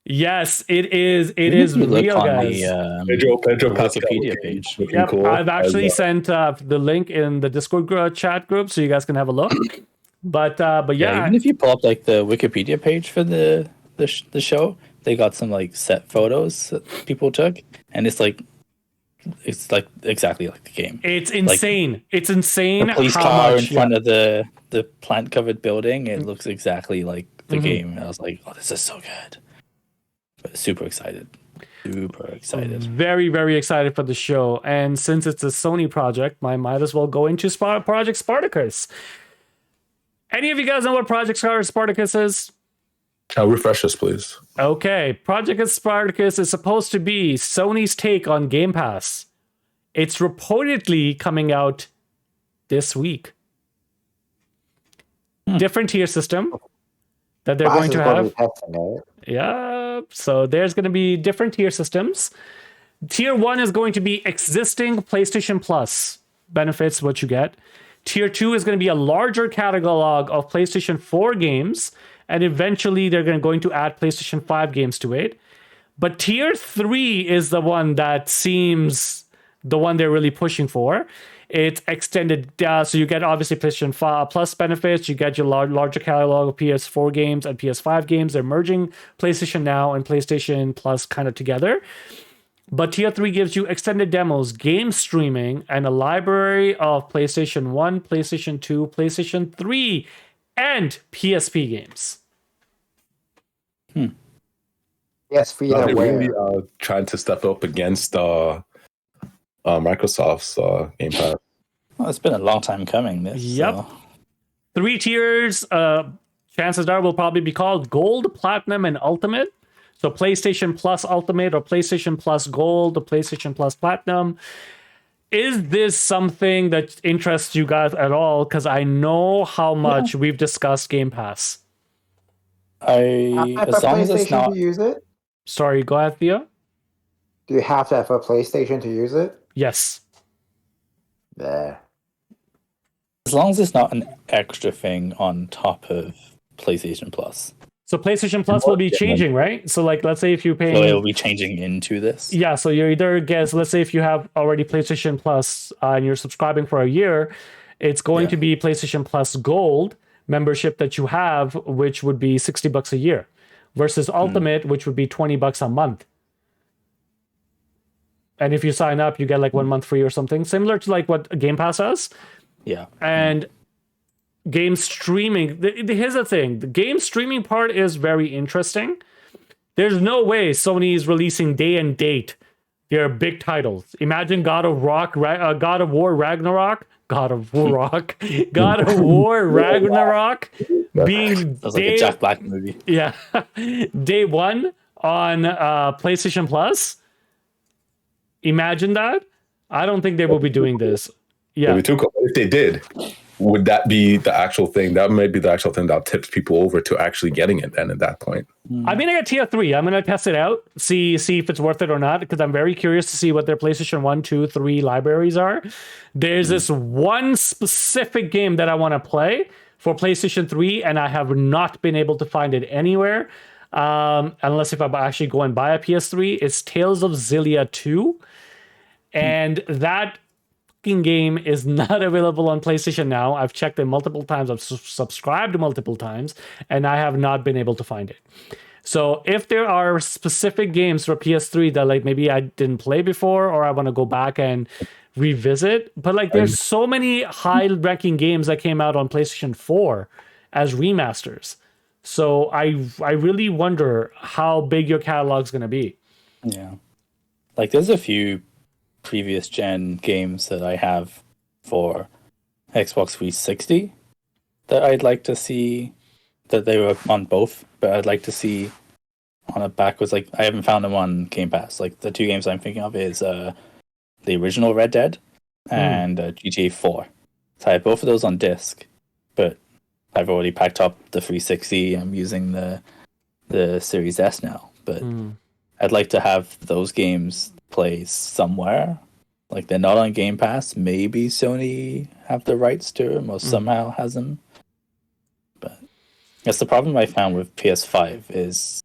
Yes, it is. It is real, guys. Pedro Wikipedia page. Yep, cool. I've actually sent the link in the Discord chat group so you guys can have a look. But yeah, even if you pull up like the Wikipedia page for the show, they got some like set photos that people took, and it's like exactly like the game. it's insane. It's insane The police how car much in front of the plant covered building. It looks exactly like the game. And I was like, oh, this is so good. But super excited. Super excited. Very, very excited for the show. And since it's a Sony project, I might as well go into Project Spartacus. Any of you guys know what Project Spartacus is? Refresh us, please. Okay, Project Spartacus is supposed to be Sony's take on Game Pass. It's reportedly coming out this week. Different tier system that they're going to have. Yeah, so there's going to be different tier systems. Tier 1 is going to be existing PlayStation Plus benefits, what you get. Tier 2 is going to be a larger catalog of PlayStation 4 games, and eventually they're going to add PlayStation 5 games to it. But Tier 3 is the one that seems the one they're really pushing for. It's extended, so you get obviously PlayStation 5 Plus benefits, you get your larger catalog of PS4 games and PS5 games. They're merging PlayStation Now and PlayStation Plus kind of together. But Tier 3 gives you extended demos, game streaming, and a library of PlayStation 1, PlayStation 2, PlayStation 3, and PSP games. PSP, they're really trying to step up against Microsoft's Game Pass. Well, it's been a long time coming. This. Yep. So. 3 tiers. Chances are will probably be called Gold, Platinum, and Ultimate. So PlayStation Plus Ultimate or PlayStation Plus Gold or PlayStation Plus Platinum. Is this something that interests you guys at all? Because I know how much we've discussed Game Pass. As long as it's not... to use it? Sorry, go ahead, Theo. Do you have to have a PlayStation to use it? Yes. There. As long as it's not an extra thing on top of PlayStation Plus. So PlayStation Plus will be changing, right? So like, let's say if you're paying... So it will be changing into this? Yeah, so you're either let's say if you have already PlayStation Plus and you're subscribing for a year, it's going to be PlayStation Plus Gold membership that you have, which would be $60 a year, versus Ultimate, which would be $20 a month. And if you sign up, you get like 1 month free or something, similar to like what Game Pass has. Yeah. And game streaming, here's the thing. The game streaming part is very interesting. There's no way Sony is releasing day and date their big titles. Imagine God of War Ragnarok being sounds like a Jack Black movie. Yeah. Day 1 on PlayStation Plus. Imagine that. I don't think they will be doing this. Yeah. If they did, would that be the actual thing? That might be the actual thing that tips people over to actually getting it then at that point. I mean, I got Tier 3. I'm going to test it out, see if it's worth it or not, because I'm very curious to see what their PlayStation 1, 2, 3 libraries are. There's this one specific game that I want to play for PlayStation 3, and I have not been able to find it anywhere, unless if I actually go and buy a PS3. It's Tales of Xillia 2, and that game is not available on PlayStation Now. I've checked it multiple times. I've subscribed multiple times, and I have not been able to find it. So if there are specific games for PS3 that like maybe I didn't play before, or I want to go back and revisit, but like there's so many high-ranking games that came out on PlayStation 4 as remasters. So I really wonder how big your catalog's going to be. Yeah. Like there's a few previous gen games that I have for Xbox 360 that I'd like to see, that they were on both, but I'd like to see on a backwards. Like I haven't found them on Game Pass. Like the 2 games I'm thinking of is the original Red Dead and GTA 4. So I have both of those on disc, but I've already packed up the 360. I'm using the Series S now, but I'd like to have those games play somewhere. Like they're not on Game Pass. Maybe Sony have the rights to them or somehow has them. But that's the problem I found with PS5 is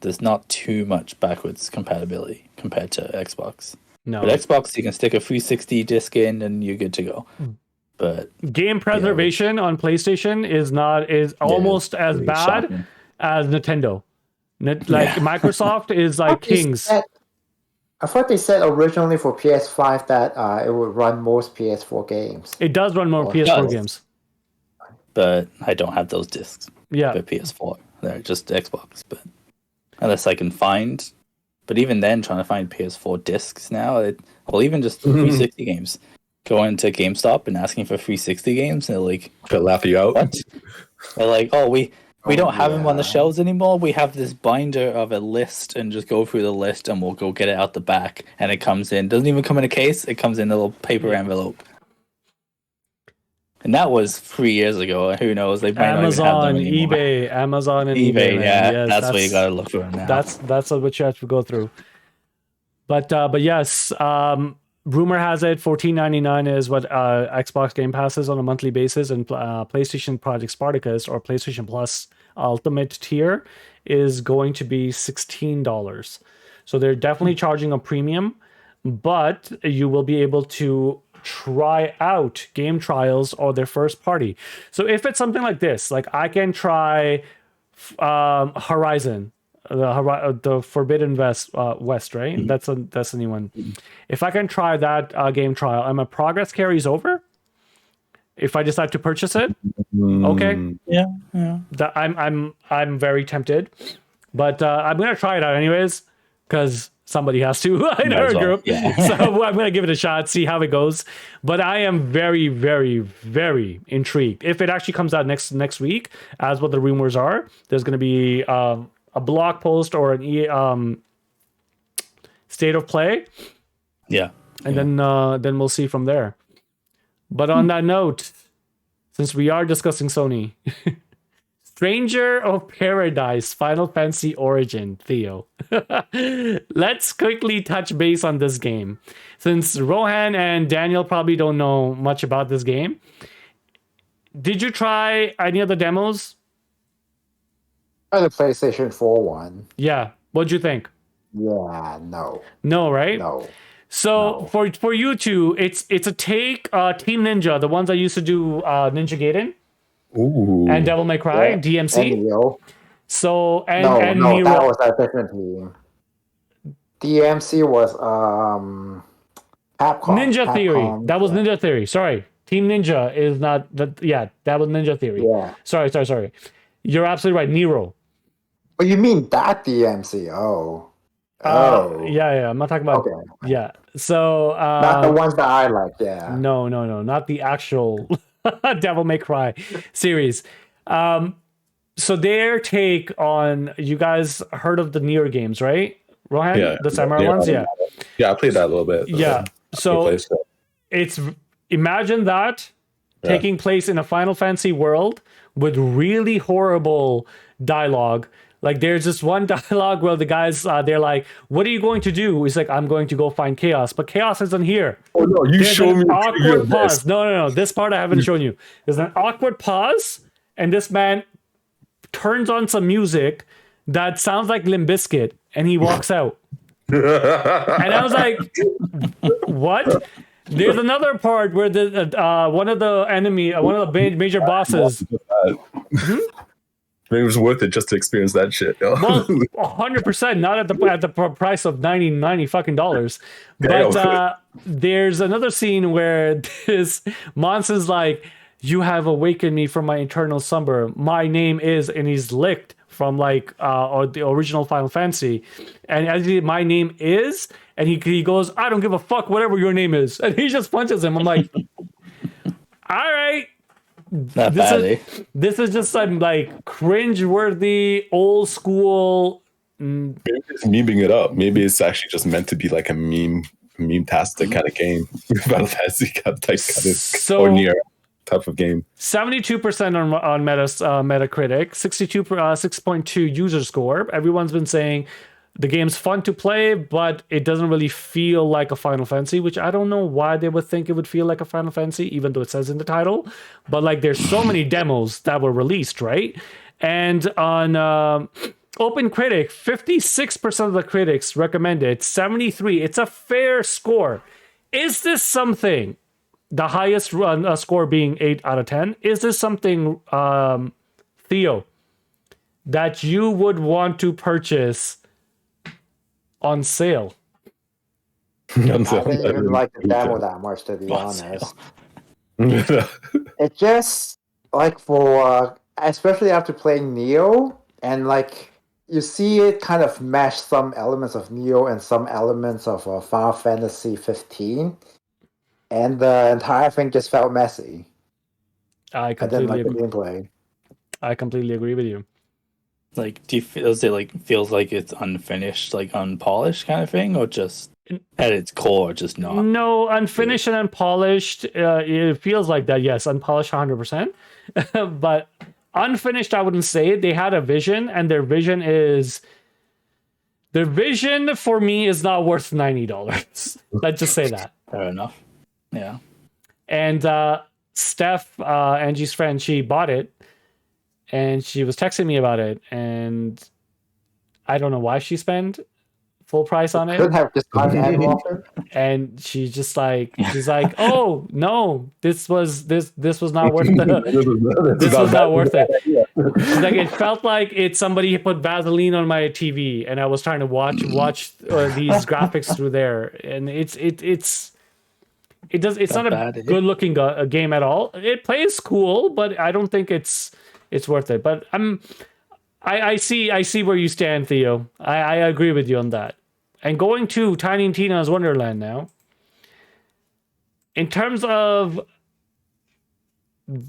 there's not too much backwards compatibility compared to Xbox. No. But Xbox, you can stick a 360 disc in and you're good to go. But game preservation on PlayStation is almost as pretty bad shocking. as Nintendo. Microsoft is like kings. I thought they said originally for PS5 that it would run most PS4 games. It does run more Oh, it PS4 does. games. But I don't have those discs. Yeah. For PS4. They're just Xbox. But unless I can find. But even then, trying to find PS4 discs now, or even just 360 games. Going to GameStop and asking for 360 games, and they're like, They'll laugh you out. what? They're like, oh, we don't have them on the shelves anymore. We have this binder of a list, and just go through the list, and we'll go get it out the back. And it comes in. Doesn't even come in a case. It comes in a little paper envelope. And that was 3 years ago. Who knows? They might not even have them anymore. eBay, Amazon, and eBay. man. Yeah, Yes, that's what you gotta look for now. That's what you have to go through. But yes, rumor has it $14.99 is what Xbox Game Pass is on a monthly basis, and PlayStation Project Spartacus or PlayStation Plus Ultimate tier is going to be $16. So they're definitely charging a premium, but you will be able to try out game trials or their first party. So if it's something like this, like I can try Horizon, the Forbidden West, right? That's a new one. If I can try that game trial, and my progress carries over. If I decide to purchase it, okay, yeah. that I'm very tempted, but I'm gonna try it out anyways because somebody has to in our group. Yeah. So I'm gonna give it a shot, see how it goes. But I am very, very, very intrigued. If it actually comes out next week, as what the rumors are, there's gonna be a blog post or an state of play. Yeah. And then we'll see from there. But on that note, since we are discussing Sony, Stranger of Paradise Final Fantasy Origin, Theo. Let's quickly touch base on this game. Since Rohan and Daniel probably don't know much about this game, did you try any of the demos? Try the PlayStation 4 one. Yeah. What'd you think? Yeah, no. No, right? No. So for you two, it's a take Team Ninja, the ones that used to do Ninja Gaiden. Ooh. And Devil May Cry, Yeah. DMC. And Neo. So and No, Nero. that was a different team. DMC was Capcom. Ninja Theory. Capcom, That was yeah. Ninja Theory. Sorry. Team Ninja is not that. Yeah, that was Ninja Theory. Yeah. Sorry. You're absolutely right. Nero. Oh, you mean that DMC? Oh. Yeah. I'm not talking about. Okay. Yeah. So. Not the ones that I like. Yeah. No. Not the actual Devil May Cry series. So their take on, you guys heard of the Nier games, right? Rohan? Yeah. The Samurai ones? Yeah. Yeah, I played that a little bit. Yeah. So it's, imagine that taking place in a Final Fantasy world with really horrible dialogue. Like there's this one dialogue where the guys, they're like, what are you going to do? He's like, I'm going to go find Chaos, but Chaos isn't here. Oh no, you There's showed me an a awkward preview of pause. this. No. This part I haven't shown you. There's an awkward pause, and this man turns on some music that sounds like Limp Bizkit, and he walks out. And I was like, what? There's another part where one of the major bosses. It was worth it just to experience that shit. Yo. Well, 100%, not at the price of $90 fucking dollars. But there's another scene where this monster's like, you have awakened me from my eternal slumber. My name is, and he's licked from like or the original Final Fantasy. And as my name is, and he goes, I don't give a fuck whatever your name is. And he just punches him. I'm like, all right. Not bad, eh? This is just some like cringe-worthy, old school. Maybe it's memeing it up. Maybe it's actually just meant to be like a meme-tastic kind of game. Final Fantasy type or near type of game. 72% on Metacritic, 6.2 user score. Everyone's been saying the game's fun to play, but it doesn't really feel like a Final Fantasy, which I don't know why they would think it would feel like a Final Fantasy, even though it says in the title. But like, there's so many demos that were released, right? And on OpenCritic, 56% of the critics recommend it, 73. It's a fair score. Is this something the highest score being 8 out of 10. Is this something, Theo, that you would want to purchase on sale? I didn't even like the demo that much, to be honest. It just like for especially after playing Neo, and like you see it kind of mesh some elements of Neo and some elements of Final Fantasy 15, and the entire thing just felt messy. I didn't like the gameplay. I completely agree with you. Like, do you feel it like feels like it's unfinished, like unpolished kind of thing, or just at its core, just not? No, unfinished and unpolished. It feels like that. Yes, unpolished 100%. But unfinished, I wouldn't say. They had a vision, and their vision for me is not worth $90. Let's just say that. Fair enough. Yeah. And Steph, Angie's friend, she bought it, and she was texting me about it, and I don't know why she spent full price on it. Could have just gotten Animal. And she's like, oh no, this was not worth it. This was not worth it. She's like, it felt like it's somebody put Vaseline on my TV, and I was trying to watch these graphics through there, and it's not a good looking game at all. It plays cool, but I don't think it's worth it. But I see where you stand, Theo. I agree with you on that. And going to Tiny Tina's Wonderland now. In terms of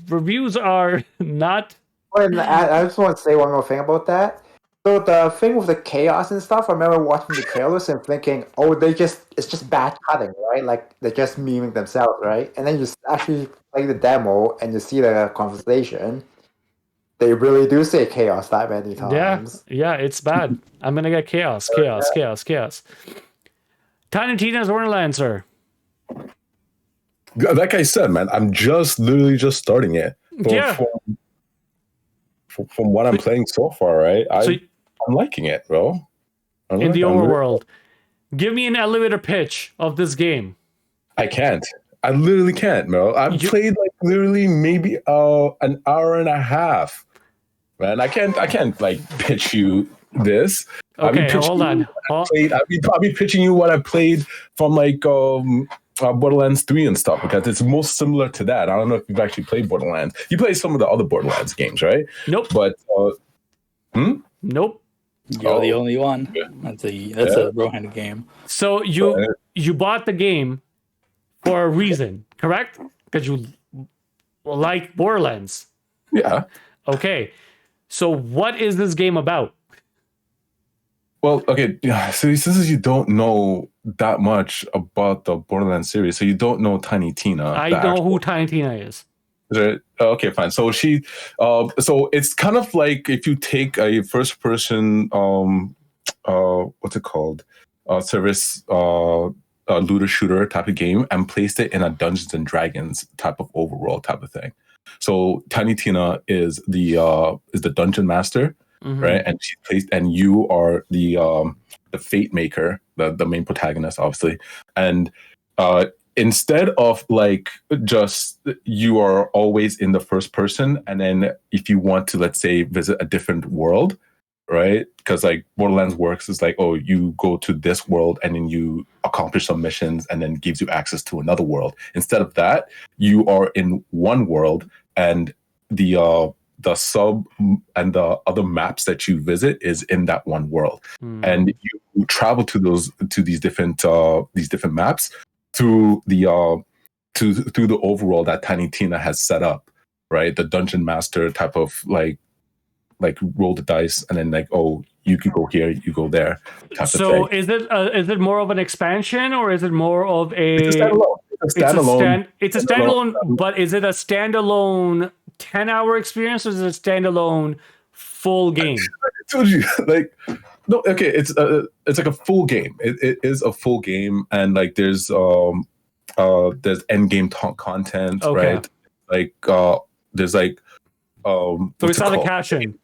reviews are not. And I just want to say one more thing about that. So the thing with the chaos and stuff, I remember watching the trailers and thinking, oh, it's just bad cutting, right? Like they're just memeing themselves, right? And then you actually play the demo and you see the conversation. They really do say chaos that many times. Yeah, it's bad. I'm gonna get chaos. Tiny Tina's Wonderland, sir. Like I said, man, I'm literally just starting it. From what I'm playing so far, right? I'm liking it, bro. In the overworld. Give me an elevator pitch of this game. I can't. I literally can't, bro. I've played like literally maybe an hour and a half. Man, I can't like pitch you this. Okay, hold on. I'll be pitching you what I played from like Borderlands 3 and stuff, because it's most similar to that. I don't know if you've actually played Borderlands. You played some of the other Borderlands games, right? Nope. But Nope. You're the only one. That's a Rohan game. So you bought the game for a reason, correct? Because you like Borderlands. Yeah. Okay. So what is this game about? Well, okay. Yeah. So since you don't know that much about the Borderlands series, so you don't know Tiny Tina. I know who Tiny Tina is. Okay, fine. So so it's kind of like if you take a first-person, what's it called, service, looter shooter type of game, and placed it in a Dungeons and Dragons type of overworld type of thing. So Tiny Tina is the dungeon master, right? And she's placed, and you are the fate maker, the main protagonist, obviously, and instead of like just you are always in the first person, and then if you want to, let's say, visit a different world, right? Because like Borderlands works is like, oh, you go to this world and then you accomplish some missions and then gives you access to another world. Instead of that, you are in one world, and the sub and the other maps that you visit is in that one world, and you travel to these different maps through the overworld that Tiny Tina has set up, right? The dungeon master type of like roll the dice and then like, oh, you can go here, you go there. So is it more of an expansion, or is it more of It's a standalone. It's a standalone, but is it a standalone 10-hour experience, or is it a standalone full game? I told you, like, no, okay, it's like a full game. It is a full game, and like there's end game content, right? Like there's like so it's not a cash-in.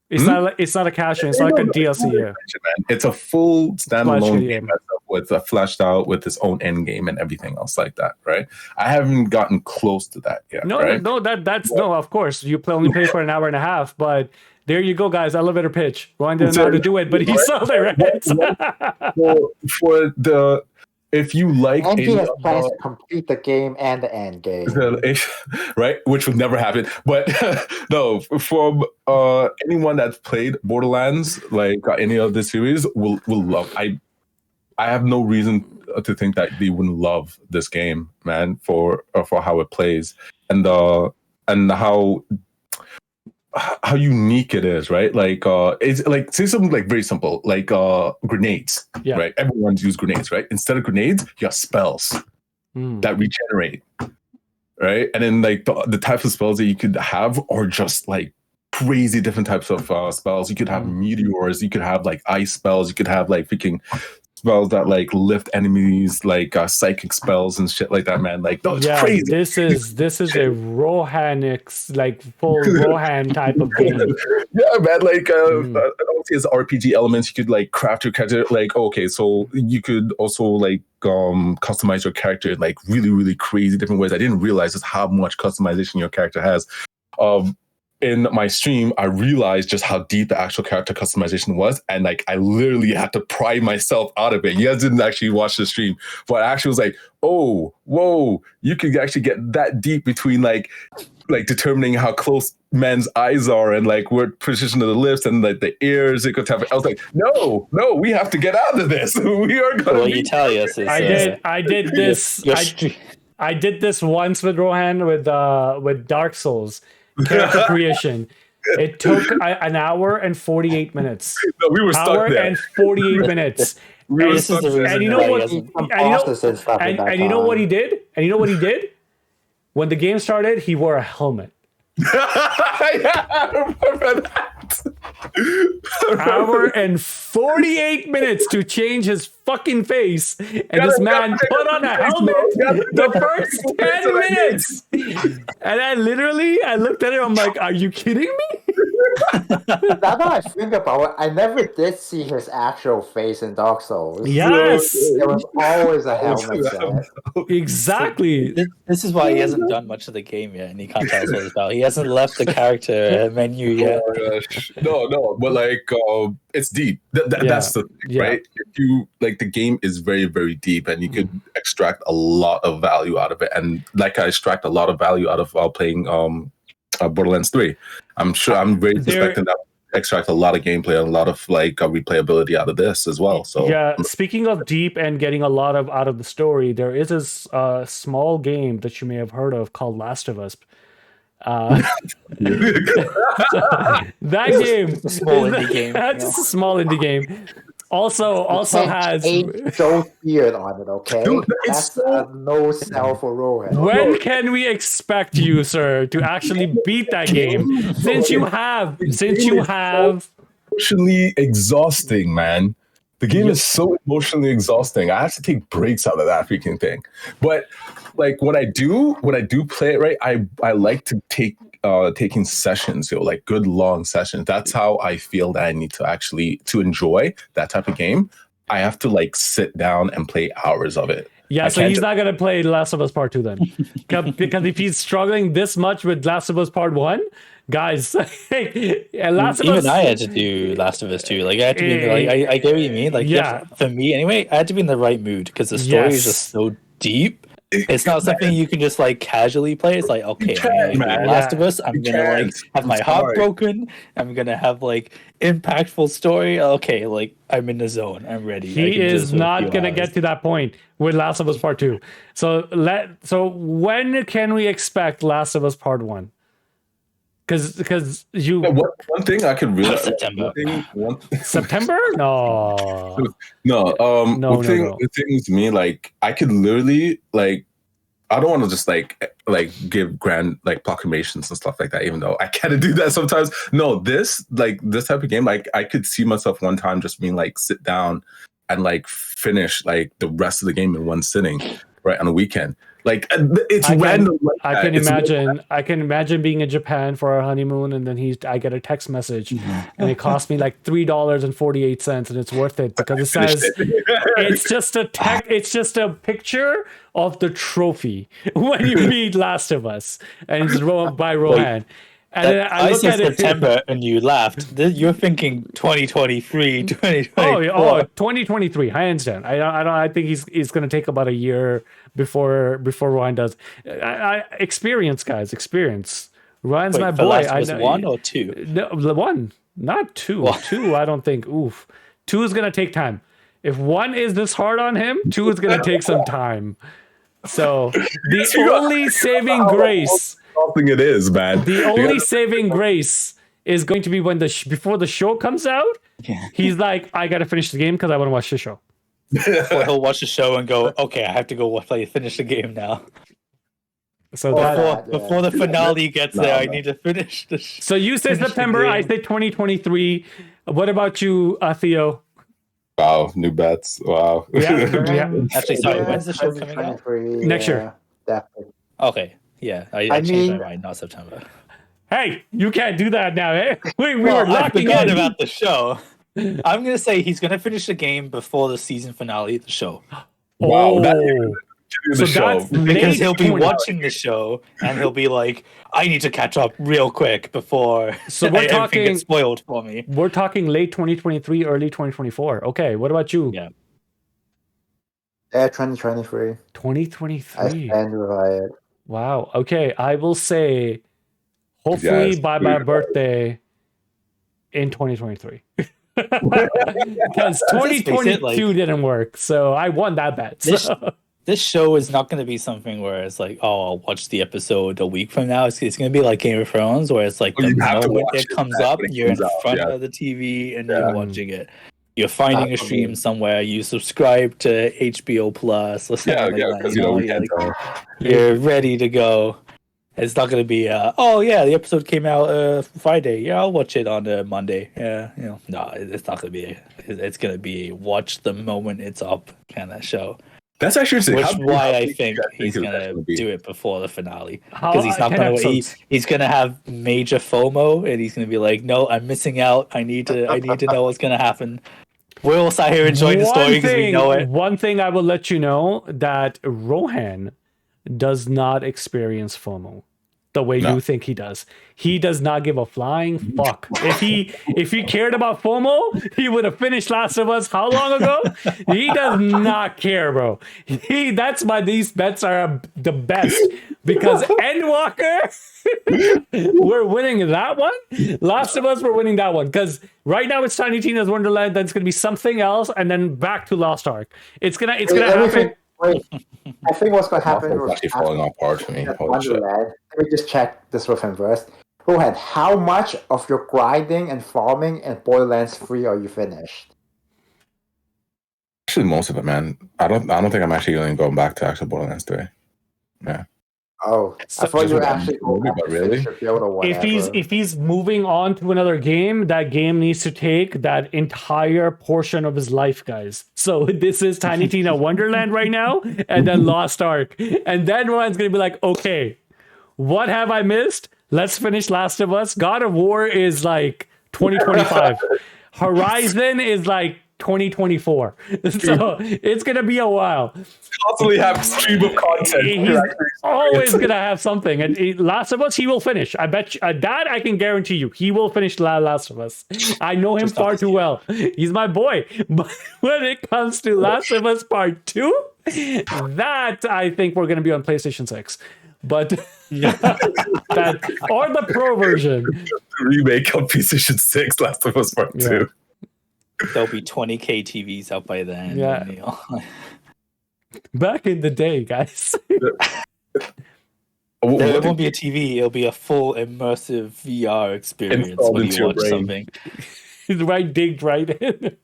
It's not a cash-in. It's like a DLC. Yeah, it's a full standalone game. with fleshed out with its own end game and everything else like that, right? I haven't gotten close to that yet. No, right? no. Of course, you only play for an hour and a half, but there you go, guys. Elevator pitch. Ryan didn't know how to do it, but he sold it, right? For the if you like And he any has of plans the- to complete the game and the end game. right, which would never happen. But no, from anyone that's played Borderlands, like any of the series, will love. I have no reason to think that they wouldn't love this game, man, for how it plays and how unique it is, right? Like it's like, say something like very simple, like grenades, right? Everyone's used grenades, right? Instead of grenades, you have spells that regenerate, right? And then like the types of spells that you could have are just like crazy different types of spells. You could have meteors, you could have like ice spells, you could have like freaking spells that like lift enemies, like psychic spells and shit like that, man. Like, no, it's crazy. This is a Rohan like full Rohan type of game. Yeah, man. Like, obviously, as RPG elements, you could like craft your character. Like, okay, so you could also like customize your character in like really, really crazy different ways. I didn't realize just how much customization your character has. In my stream, I realized just how deep the actual character customization was, and like I literally had to pry myself out of it. You guys didn't actually watch the stream, but I actually was like, "Oh, whoa! You could actually get that deep between like determining how close men's eyes are and like what position of the lips and like the ears." It could have. I was like, "No, we have to get out of this. We are gonna." Well, you tell us. I did this. I did this once with Rohan with Dark Souls. Character creation. It took an hour and 48 minutes. No, we were stuck there. And 48 minutes. And you know what? And you know what he did? And you know what he did? When the game started, he wore a helmet. I remember that. Hour and 48 minutes to change his fucking face, and this man put on a helmet the first 10 minutes. And I looked at him, I'm like, are you kidding me? Now that I think about it, I never did see his actual face in Dark Souls. Yes. There was always a helmet set. Exactly. This is why he hasn't done much of the game yet, and he can't tell us what it's about. He hasn't left the character menu yet. No, but like it's deep. That's the thing, right? If you like, the game is very, very deep, and you could extract a lot of value out of it. And like I extract a lot of value out of playing Borderlands 3. I'm sure I'm very suspecting that extract a lot of gameplay and a lot of like replayability out of this as well. So yeah, speaking of deep and getting a lot of out of the story, there is a small game that you may have heard of called Last of Us. That game, a small indie game. That's just a small indie game. Also has so weird on it, okay? Dude, that's a no sell for Rohan. When can we expect you, sir, to actually beat that game? Since you have emotionally exhausting, man. The game is so emotionally exhausting. I have to take breaks out of that freaking thing. But like when I do play it, right, I like to take taking sessions, like good long sessions. That's how I feel that I need to actually, to enjoy that type of game, I have to like sit down and play hours of it. Yeah, so he's not gonna play Last of Us Part 2 then. Because if he's struggling this much with Last of Us Part 1, guys, Last of Us, I had to do Last of Us 2. Like I had to be in the, I get what you mean. Like for me anyway, I had to be in the right mood because the story is just so deep. It's not something you can just like casually play. It's like, okay, I'm gonna do Last of Us. I'm gonna like have my heart broken. I'm gonna have like impactful story. Okay, like I'm in the zone. I'm ready. He is not gonna get to that point with Last of Us Part 2. So when can we expect Last of Us Part 1? Because you one thing I could really September. September? No. The thing with me, like I could literally like, I don't want to just like give grand like proclamations and stuff like that, even though I kind of do that sometimes. No, this type of game, like I could see myself one time just being like sit down and like finish like the rest of the game in one sitting. right, on a weekend. Like it's I can- random. Like I that. can It's imagine. I can imagine being in Japan for our honeymoon, and then I get a text message, and it cost me like $3.48, and it's worth it because it says it's just a it's just a picture of the trophy when you beat Last of Us, and it's by Rohan. And then I look said at it. September and you laughed. You're thinking 2023, 2024. Oh, 2023. I understand. I think he's going to take about a year before Ryan does. Experience, guys. Experience. Ryan's my For boy. Last of Us 1 or 2? No, the one, not 2. Well- 2, I don't think. Oof. 2 is going to take time. If 1 is this hard on him, 2 is going to take some time. So the only saving grace. something it is, man. The only saving grace is going to be when before the show comes out. Yeah. He's like, I gotta finish the game because I want to watch the show. Or he'll watch the show and go, okay, I have to go finish the game now. So Before the finale gets there, I need to finish the show. So you say September, I say 2023. What about you, Theo? Wow, new bets. Wow. Yeah. Actually, sorry, when's the show coming out? Next year. Definitely. Okay, yeah, I changed my mind, not September. Hey, you can't do that now, eh? We Well, were I locking forgot in. about the show. I'm gonna say he's gonna finish the game before the season finale of the show. Wow, Oh. the So show. that's Because late he'll be 20. watching the show and he'll be like, I need to catch up real quick before So we're everything talking- gets spoiled for me. We're talking late 2023, early 2024. Okay, what about you? Yeah. Yeah, 2023. I 2023. stand by it. Wow. Okay, I will say hopefully Yes, by my please. birthday in 2023. Because Let's face it, 2022 didn't work, so I won that bet. This- So. This show is not going to be something where it's like, oh, I'll watch the episode a week from now. It's going to be like Game of Thrones, where it's like Well, the you have to moment watch it it comes back up, when it you're in comes out, front yeah. of the TV and Yeah. you're watching it. You're finding a stream somewhere. You subscribe to HBO Plus or something Yeah, like yeah, that. because You know, we can't tell. you're ready to go. It's not going to be, oh yeah, the episode came out Friday. Yeah, I'll watch it on Monday. Yeah, no, it's not going to be. It's going to be a watch the moment it's up kind of show. That's actually interesting. Which How is big- why how I big think do you guys he's it's gonna gonna be? do it before the finale How- because he's not 10 gonna episodes. he's gonna have major FOMO and he's gonna be like, no, I'm missing out. I need to know what's gonna happen. We'll all sit here enjoying the story because we know it. One thing I will let you know that Rohan does not experience FOMO the way No. you think he does. He does not give a flying fuck. If he cared about FOMO, he would have finished Last of Us how long ago? He does not care, bro. That's why these bets are the best because Endwalker, we're winning that one. Last of Us, we're winning that one because right now it's Tiny Tina's Wonderland. Then it's gonna be something else, and then back to Lost Ark. It's gonna happen. Wait, I think what's going to happen It's with actually falling apart for me. that Holy shit. Wonderland. Let me just check this with him first. Rohan, how much of your grinding and farming in Borderlands 3 are you finished? Actually, most of it, man. I don't think I'm actually going back to actual Borderlands 3. Yeah. Oh, So- I thought you were Just actually movie, going but to really? finish your build or whatever. If he's moving on to another game, that game needs to take that entire portion of his life, guys. So this is Tiny Tina Wonderland right now, and then Lost Ark, and then Ryan's gonna be like, okay, what have I missed? Let's finish Last of Us. God of War is like 2025. Horizon is like 2024. So it's gonna be a while. Constantly have stream of content. He's always gonna have something. And Last of Us, he will finish. I bet you, that I can guarantee you, he will finish Last of Us. I know him Just not far this too year. well. He's my boy. But when it comes to Last of Us Part 2, that I think we're gonna be on PlayStation 6. But that or the Pro version. Remake of PlayStation 6, Last of Us Part Yeah. 2. There'll be 20K TVs out by then. Yeah. and, Back in the day, guys. There won't be a TV. It'll be a full immersive VR experience Installed when into you your watch brain. something. Right, digged right in.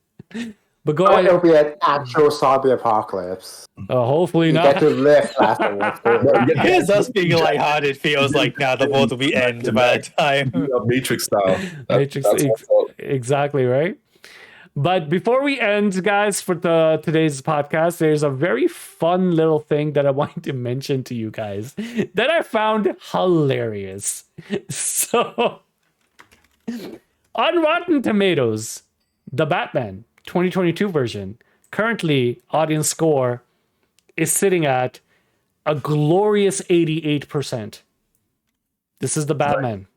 But go Oh, it'll ahead. be an actual zombie apocalypse. Hopefully You not. get to live Last of Us. Here's us being lighthearted. Feels like now the world will be end by the time. Matrix style. Matrix, That's what's up. exactly right. But before we end, guys, for today's podcast, there's a very fun little thing that I wanted to mention to you guys that I found hilarious. So, on Rotten Tomatoes, the Batman 2022 version, currently audience score is sitting at a glorious 88%. This is the Batman.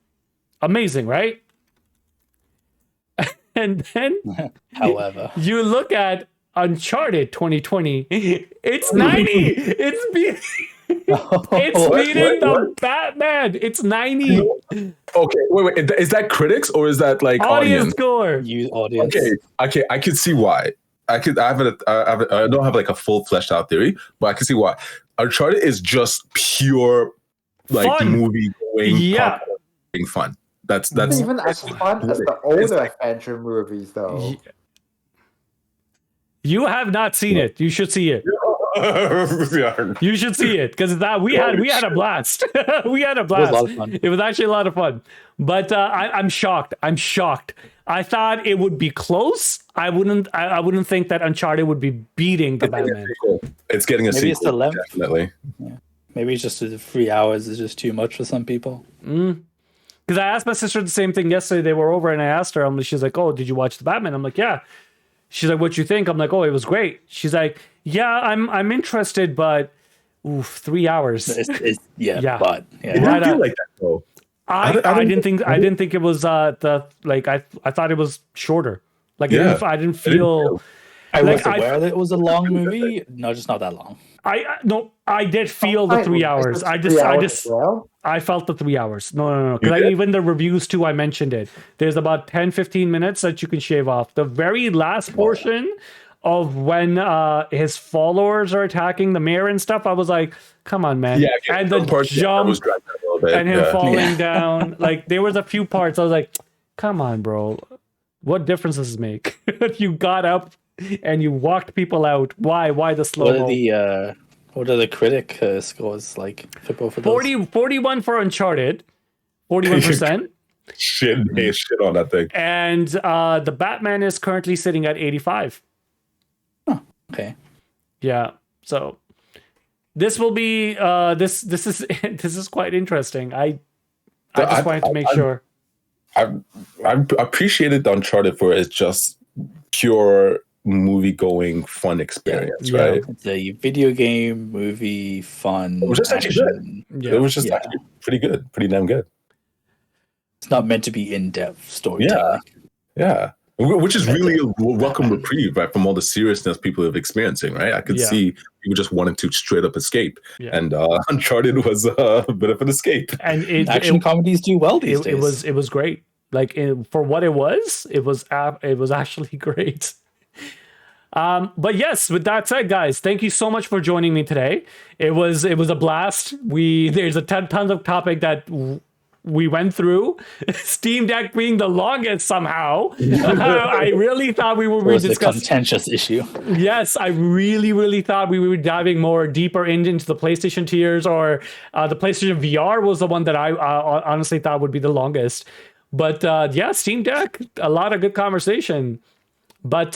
Amazing, right? And then, However, you look at Uncharted 2020. It's 90. It's beating the Batman. It's 90. Okay, wait. Is that critics or is that like audience score? Use audience. Okay. I can see why. I don't have like a full fleshed out theory, but I can see why. Uncharted is just pure like fun. movie going, popcorn, fun. That's even as fun as the older adventure movies, though. You have not seen it. You should see it. You should see it because we had a blast. We had a blast. It was a lot of fun. It was actually a lot of fun. But I'm shocked. I thought it would be close. I wouldn't think that Uncharted would be beating the Batman. It's getting a Maybe sequel. It's the length. Definitely. Yeah. Maybe it's just 3 hours is just too much for some people. Because I asked my sister the same thing yesterday. They were over and I asked her, she's like, "Oh, did you watch the Batman?" I'm like, "Yeah." She's like, "What you think?" I'm like, "Oh, it was great." She's like, "Yeah, I'm interested, but 3 hours." But It didn't feel like that though. I didn't think it was I thought it was shorter. Like I didn't feel. I was aware that it was a long movie. No, just not that long. I did feel the 3 hours. I felt the 3 hours. No. Because even the reviews too, I mentioned it. There's about 10-15 minutes that you can shave off. The very last portion of when his followers are attacking the mayor and stuff, I was like, come on, man. Yeah, and the jump and him falling down. Like there was a few parts I was like, come on, bro. What difference does it make? If you got up and you walked people out, why the slow-mo? What are the critic scores like for both of those? 41 for Uncharted, 41%. shit on that thing. And the Batman is currently sitting at 85. Oh, okay. Yeah. So this will be this is quite interesting. I just wanted to make sure. I appreciated the Uncharted for its just pure movie going fun experience, right? It's a video game, movie, fun. It was just actually good. It was just actually pretty good, pretty damn good. It's not meant to be in-depth storytelling. Yeah. Which is really a welcome reprieve, right, from all the seriousness people are experiencing, right? I could see people just wanting to straight up escape, and Uncharted was a bit of an escape. And action comedies do well these days. It was great. Like for what it was actually great. But yes, with that said, guys, thank you so much for joining me today. It was a blast. There's a tons of topic that we went through. Steam Deck being the longest somehow. I really thought we were discussing a contentious issue. Yes, I really thought we were diving more deeper into the PlayStation tiers, or the PlayStation VR was the one that I honestly thought would be the longest. But Steam Deck, a lot of good conversation. But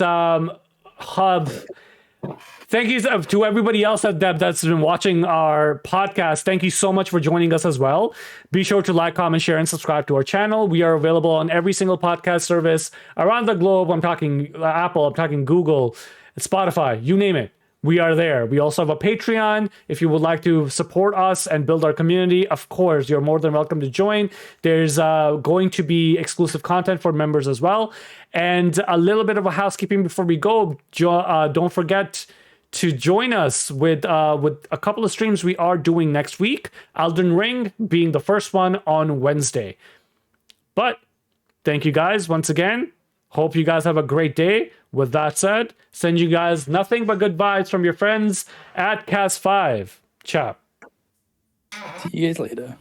thank you to everybody else that's been watching our podcast. Thank you so much for joining us as well. Be sure to like, comment, share, and subscribe to our channel. We are available on every single podcast service around the globe. I'm talking Apple, I'm talking Google, Spotify, you name it. We are there. We also have a Patreon. If you would like to support us and build our community, of course, you're more than welcome to join. There's going to be exclusive content for members as well. And a little bit of a housekeeping before we go. Don't forget to join us with a couple of streams we are doing next week. Elden Ring being the first one on Wednesday. But thank you guys once again. Hope you guys have a great day. With that said, send you guys nothing but good vibes from your friends at Cast 5. Ciao. See you guys later.